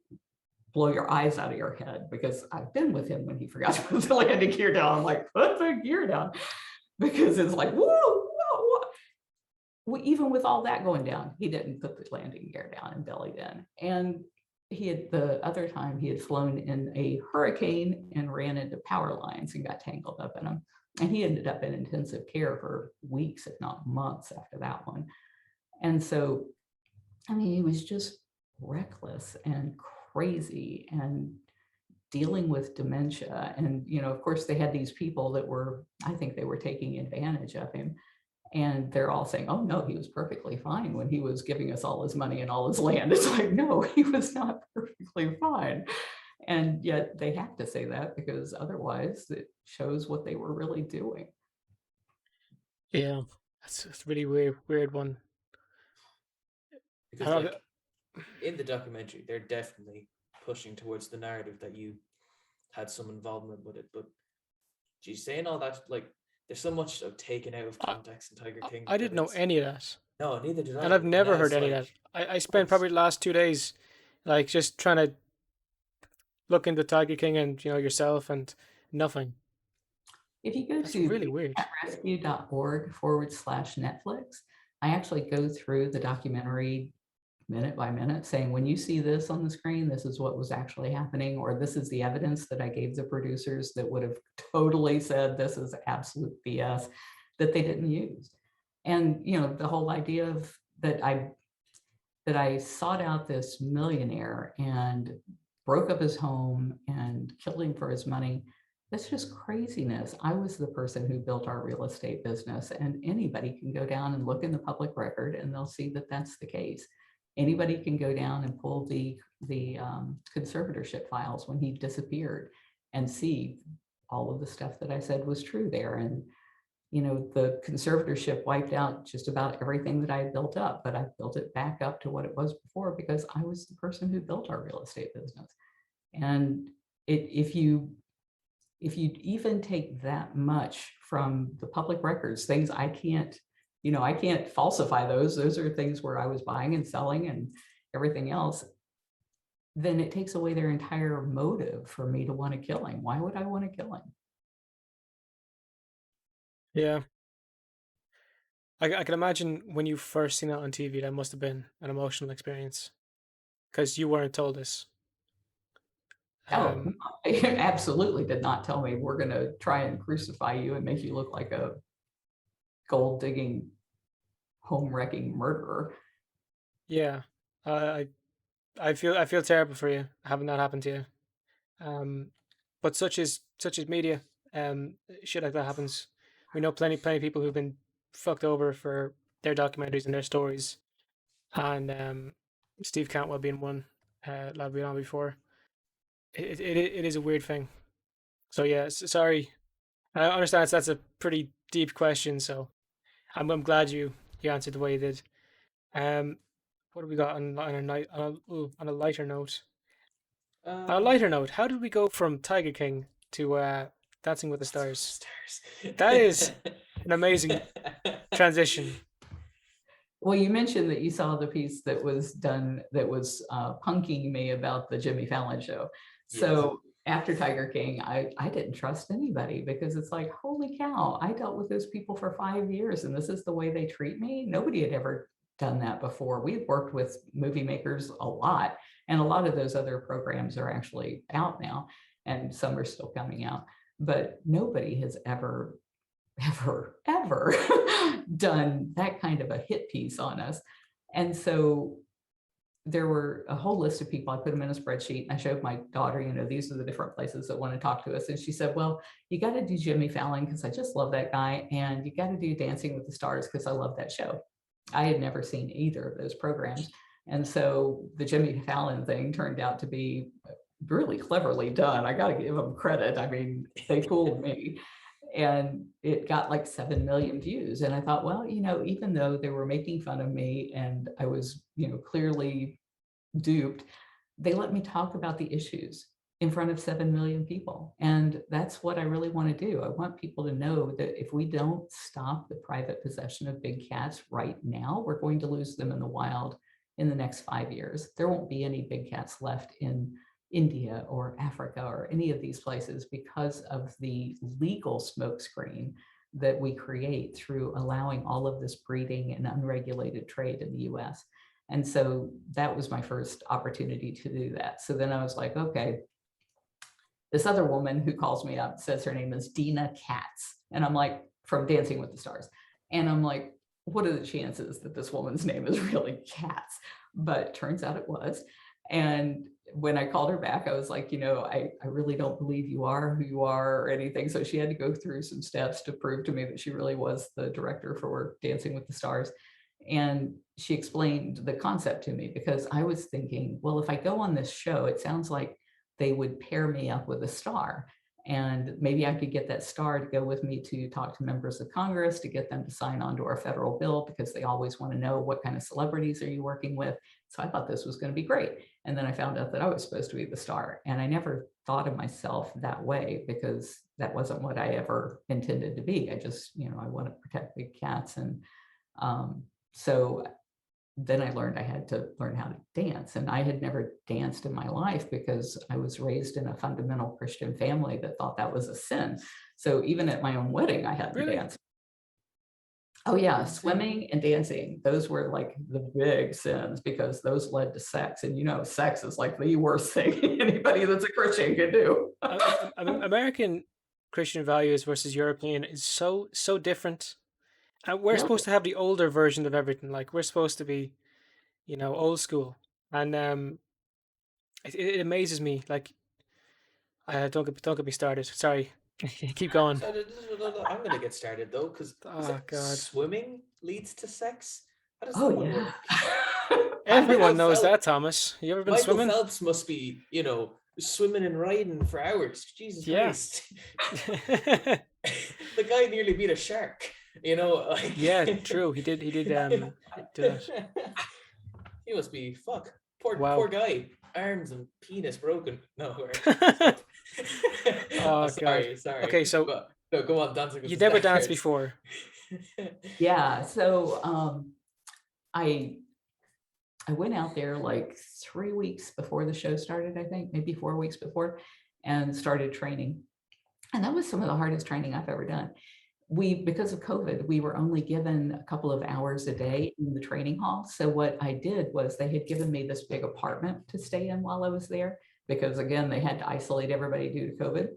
blow your eyes out of your head, because I've been with him when he forgot to put the landing gear down. I'm like, put the gear down, because it's like, whoa, whoa, whoa. Even with all that going down, he didn't put the landing gear down and bellied in. And the other time he had flown in a hurricane and ran into power lines and got tangled up in them. And he ended up in intensive care for weeks, if not months after that one. And so, I mean, he was just reckless and crazy and dealing with dementia. And, of course, they had these people that I think they were taking advantage of him. And they're all saying, oh, no, he was perfectly fine when he was giving us all his money and all his land. It's like, no, he was not perfectly fine. And yet they have to say that because otherwise it shows what they were really doing. Yeah, that's a really weird one. Because like in the documentary, they're definitely pushing towards the narrative that you had some involvement with it. But geez, saying all that, like there's so much taken out of context in Tiger King. I didn't know any of that. No, neither did I. And I've never now heard it's any like, of that. I spent probably the last 2 days like just trying to look into Tiger King and yourself and nothing. If you go That's to really weird. rescue.org/Netflix, I actually go through the documentary minute by minute saying, when you see this on the screen, this is what was actually happening, or this is the evidence that I gave the producers that would have totally said this is absolute BS that they didn't use. And, the whole idea of that I sought out this millionaire and broke up his home and killed him for his money. That's just craziness. I was the person who built our real estate business, and anybody can go down and look in the public record and they'll see that that's the case. Anybody can go down and pull the conservatorship files when he disappeared and see all of the stuff that I said was true there. And the conservatorship wiped out just about everything that I had built up, but I built it back up to what it was before because I was the person who built our real estate business. And if you even take that much from the public records, things I can't falsify those. Those are things where I was buying and selling and everything else. Then it takes away their entire motive for me to want to kill him. Why would I want to kill him? Yeah. I can imagine when you first seen it on TV, that must have been an emotional experience because you weren't told this. Oh, it absolutely did not tell me we're going to try and crucify you and make you look like a gold digging, home wrecking murderer. Yeah, I feel terrible for you having that happen to you. But such is media. Shit like that happens. We know plenty of people who've been fucked over for their documentaries and their stories, and Steve Cantwell being one. Lad we on before. It is a weird thing. So yeah, sorry. I understand that's a pretty deep question. So I'm glad you answered the way you did. Um, what do we got on a night on a lighter note? On a Um, lighter note, how did we go from Tiger King to Dancing with the Dancing Stars? with That the is an amazing Stars. transition. Well, you mentioned that you saw the piece that was done that was punking me about the Jimmy Fallon show. Yes. So after Tiger King, I didn't trust anybody because it's like, holy cow, I dealt with those people for 5 years and this is the way they treat me. Nobody had ever done that before. We've worked with movie makers a lot, and a lot of those other programs are actually out now, and some are still coming out. But nobody has ever done that kind of a hit piece on us. And so there were a whole list of people. I put them in a spreadsheet and I showed my daughter, these are the different places that want to talk to us. And she said, well, you got to do Jimmy Fallon because I just love that guy. And you got to do Dancing with the Stars because I love that show. I had never seen either of those programs. And so the Jimmy Fallon thing turned out to be really cleverly done. I got to give them credit. I mean, they fooled me. And it got like 7 million views. And I thought, well, even though they were making fun of me and I was, clearly duped, they let me talk about the issues in front of 7 million people. And that's what I really want to do. I want people to know that if we don't stop the private possession of big cats right now, we're going to lose them in the wild in the next 5 years. There won't be any big cats left in India or Africa or any of these places because of the legal smokescreen that we create through allowing all of this breeding and unregulated trade in the US. And so that was my first opportunity to do that. So then I was like, okay, this other woman who calls me up says her name is Dina Katz. And I'm like, from Dancing with the Stars. And I'm like, what are the chances that this woman's name is really Katz? But turns out it was. And when I called her back, I was like, I really don't believe you are who you are or anything. So she had to go through some steps to prove to me that she really was the director for Dancing with the Stars. And she explained the concept to me because I was thinking, well, if I go on this show, it sounds like they would pair me up with a star. And maybe I could get that star to go with me to talk to members of Congress to get them to sign on to our federal bill because they always want to know what kind of celebrities are you working with. So I thought this was going to be great. And then I found out that I was supposed to be the star. And I never thought of myself that way because that wasn't what I ever intended to be. I just, I want to protect big cats. And so then I learned I had to learn how to dance. And I had never danced in my life because I was raised in a fundamental Christian family that thought that was a sin. So even at my own wedding, I hadn't Really? danced. Oh yeah, swimming and dancing. Those were like the big sins because those led to sex. And sex is like the worst thing anybody that's a Christian can do. American Christian values versus European is so different. We're Really? supposed to have the older version of everything. Like we're supposed to be, old school. And it amazes me. Like, don't get me started. Sorry, keep going. So I'm gonna get started though, because is Oh it God, swimming leads to sex? How does Oh that one yeah. work? Michael everyone knows Phelps, that, Thomas. You ever been Michael swimming? Phelps must be, swimming and riding for hours. Jesus Yeah. Christ. The guy nearly beat a shark, like Yeah, true. He did do that. he must be poor Wow. guy. Arms and penis broken. No, stop. Oh, Oh God. sorry. Okay, so But no, go on, Dancing with you the never danced Stars. before. Yeah. So I went out there like 3 weeks before the show started, I think, maybe 4 weeks before, and started training. And that was some of the hardest training I've ever done. Because of COVID, we were only given a couple of hours a day in the training hall. So what I did was they had given me this big apartment to stay in while I was there, because again, they had to isolate everybody due to COVID.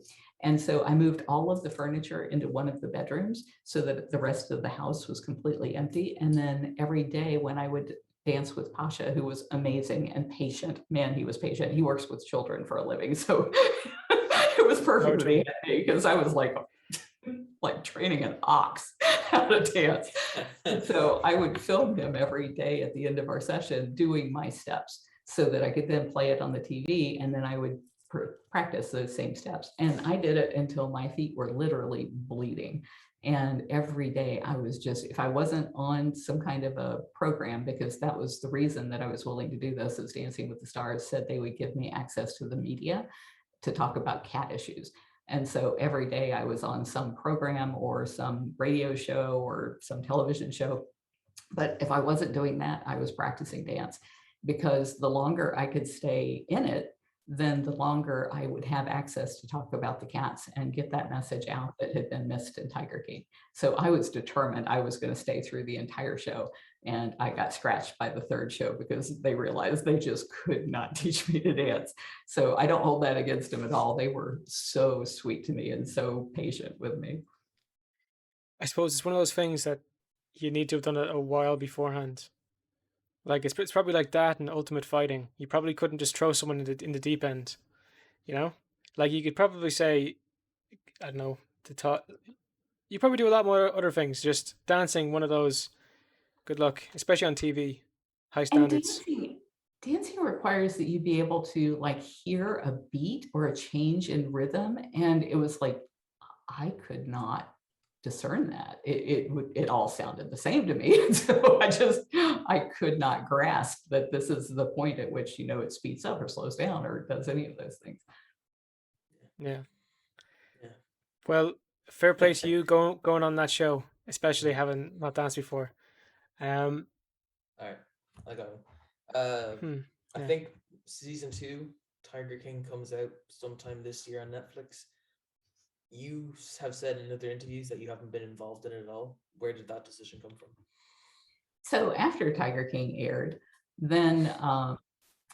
And so I moved all of the furniture into one of the bedrooms so that the rest of the house was completely empty. And then every day when I would dance with Pasha, who was amazing and patient, man, he was patient. He works with children for a living. So it was Power perfect to that he him. had me because I was like training an ox how to dance. And so I would film him every day at the end of our session doing my steps so that I could then play it on the TV, and then I would practice those same steps. And I did it until my feet were literally bleeding. And every day I was just, if I wasn't on some kind of a program, because that was the reason that I was willing to do this, is Dancing with the Stars said they would give me access to the media to talk about cat issues. And so every day I was on some program or some radio show or some television show. But if I wasn't doing that, I was practicing dance, because the longer I could stay in it, then the longer I would have access to talk about the cats and get that message out that had been missed in Tiger King. So I was determined I was going to stay through the entire show. And I got scratched by the third show because they realized they just could not teach me to dance. So I don't hold that against them at all. They were so sweet to me and so patient with me. I suppose it's one of those things that you need to have done it a while beforehand. Like it's probably like that in Ultimate Fighting. You probably couldn't just throw someone in the deep end, you know? Like you could probably say, I don't know, to talk. You probably do a lot more other things. Just dancing, one of those. Good luck, especially on TV, high And standards. dancing requires that you be able to like hear a beat or a change in rhythm. And it was like, I could not discern that. It all sounded the same to me. So I could not grasp that this is the point at which, it speeds up or slows down or does any of those things. Yeah. Yeah. Well, fair play to you going on that show, especially Mhm. having not danced before. Um, All right, I got him. Uh, hmm, I yeah. think season 2, Tiger King, comes out sometime this year on Netflix. You have said in other interviews that you haven't been involved in it at all. Where did that decision come from? So after Tiger King aired, then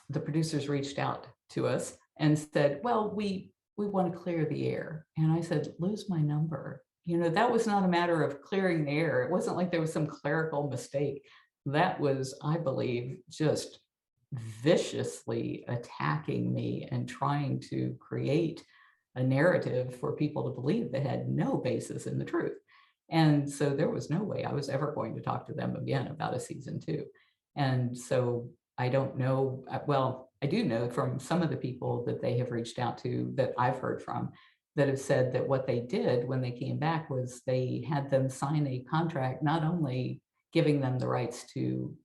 the producers reached out to us and said, well, we want to clear the air. And I said, lose my number. That was not a matter of clearing the air. It wasn't like there was some clerical mistake. That was, I believe, just viciously attacking me and trying to create a narrative for people to believe that had no basis in the truth. And so there was no way I was ever going to talk to them again about a season 2. And so I don't know. Well, I do know from some of the people that they have reached out to that I've heard from that have said that what they did when they came back was they had them sign a contract, not only giving them the rights to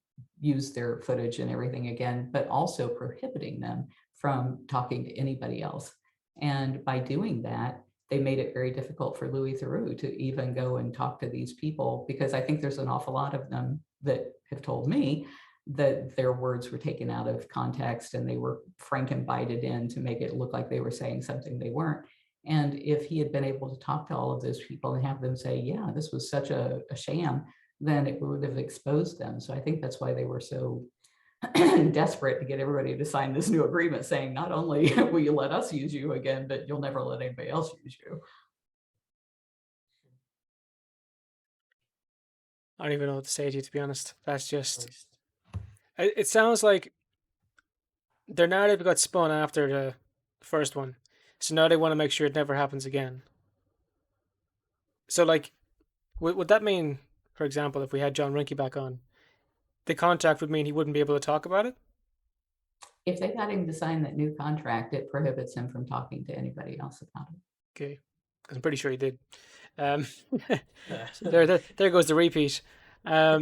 use their footage and everything again, but also prohibiting them from talking to anybody else. And by doing that, they made it very difficult for Louis Theroux to even go and talk to these people, because I think there's an awful lot of them that have told me that their words were taken out of context and they were frankenbited in to make it look like they were saying something they weren't. And if he had been able to talk to all of those people and have them say, yeah, this was such a sham, then it would have exposed them. So I think that's why they were so desperate to get everybody to sign this new agreement saying, not only will you let us use you again, but you'll never let anybody else use you. I don't even know what to say to you, to be honest. That's just. Christ. It sounds like their narrative got spun after the first one, so now they want to make sure it never happens again. So, like, would that mean, for example, if we had John Rinke back on, the contract would mean he wouldn't be able to talk about it? If they got him to sign that new contract, it prohibits him from talking to anybody else about it. Okay, because I'm pretty sure he did. Um, there goes the repeat. Yeah,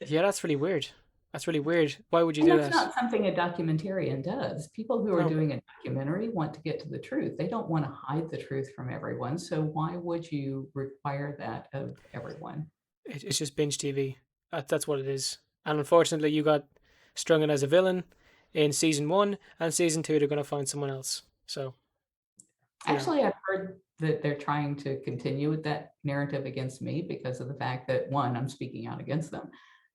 that's really weird. That's really weird. Why would you And do that's that? not something a documentarian does. People who are No, doing a documentary want to get to the truth. They don't want to hide the truth from everyone. So why would you require that of everyone? it's just binge TV. That's what it is. And unfortunately, you got strung in as a villain in season one, and season two they're going to find someone else. So you know, Actually, I've heard that they're trying to continue with that narrative against me because of the fact that, one, I'm speaking out against them,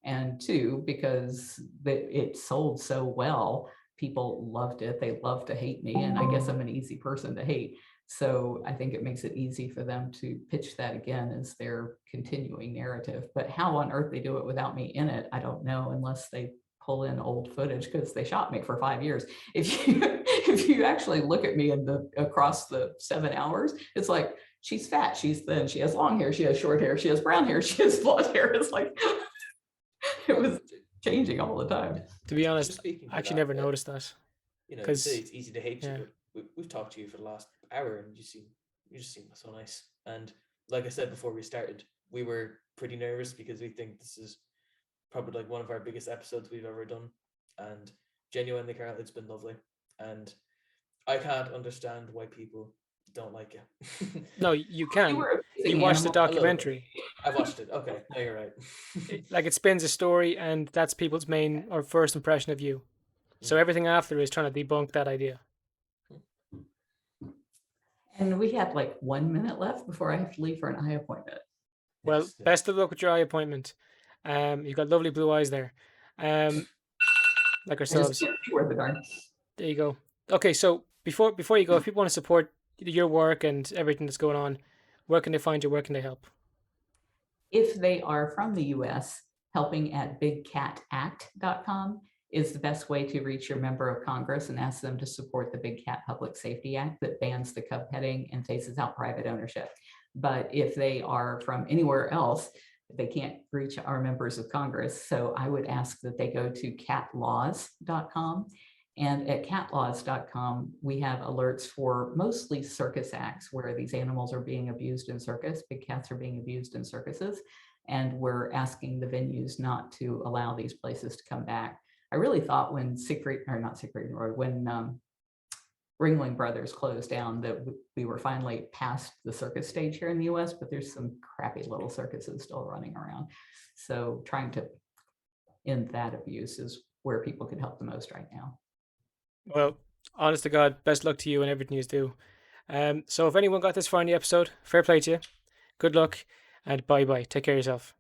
and two, because it sold so well. People loved it. They love to hate me, and I guess I'm an easy person to hate. So I think it makes it easy for them to pitch that again as their continuing narrative. But how on earth they do it without me in it, I don't know, unless they pull in old footage, because they shot me for 5 years. If you if you actually look at me across the 7 hours, it's like, she's fat, she's thin, she has long hair, she has short hair, she has brown hair, she has blonde hair. It's like it Well, was changing all the time. to be honest, just speaking I to actually that, never noticed that you say because it's easy to hate you, yeah, but we've talked to you for the last hour, and you just seem so nice. And like I said before we started, we were pretty nervous because we think this is probably like one of our biggest episodes we've ever done. And genuinely, Carol, it's been lovely. And I can't understand why people don't like it. No, you You can. were You abusing watched the animals. A little bit. documentary. I've watched it. Okay, no, you're right. Like it spins a story, and that's people's main or first impression of you. So Mhm. everything after is trying to debunk that idea. And we have like 1 minute left before I have to leave for an eye appointment. Well, Yes, yes. best of luck with your eye appointment. You've got lovely blue eyes there, like I just ourselves. can't see where the darn. There you go. Okay, so before you go, if people want to support your work and everything that's going on, where can they find you? Where can they help? If they are from the US, helping at bigcatact.com is the best way to reach your member of Congress and ask them to support the Big Cat Public Safety Act that bans the cub petting and phases out private ownership. But if they are from anywhere else, they can't reach our members of Congress. So I would ask that they go to catlaws.com. And at catlaws.com, we have alerts for mostly circus acts where these animals are being abused in circus. Big cats are being abused in circuses. And we're asking the venues not to allow these places to come back. I really thought when Siegfried, or not Siegfried, or when Ringling Brothers closed down that we were finally past the circus stage here in the US, but there's some crappy little circuses still running around. So trying to end that abuse is where people could help the most right now. Well, honest to God, best luck to you and everything you do. So if anyone got this far in the episode, fair play to you. Good luck and bye bye. Take care of yourself.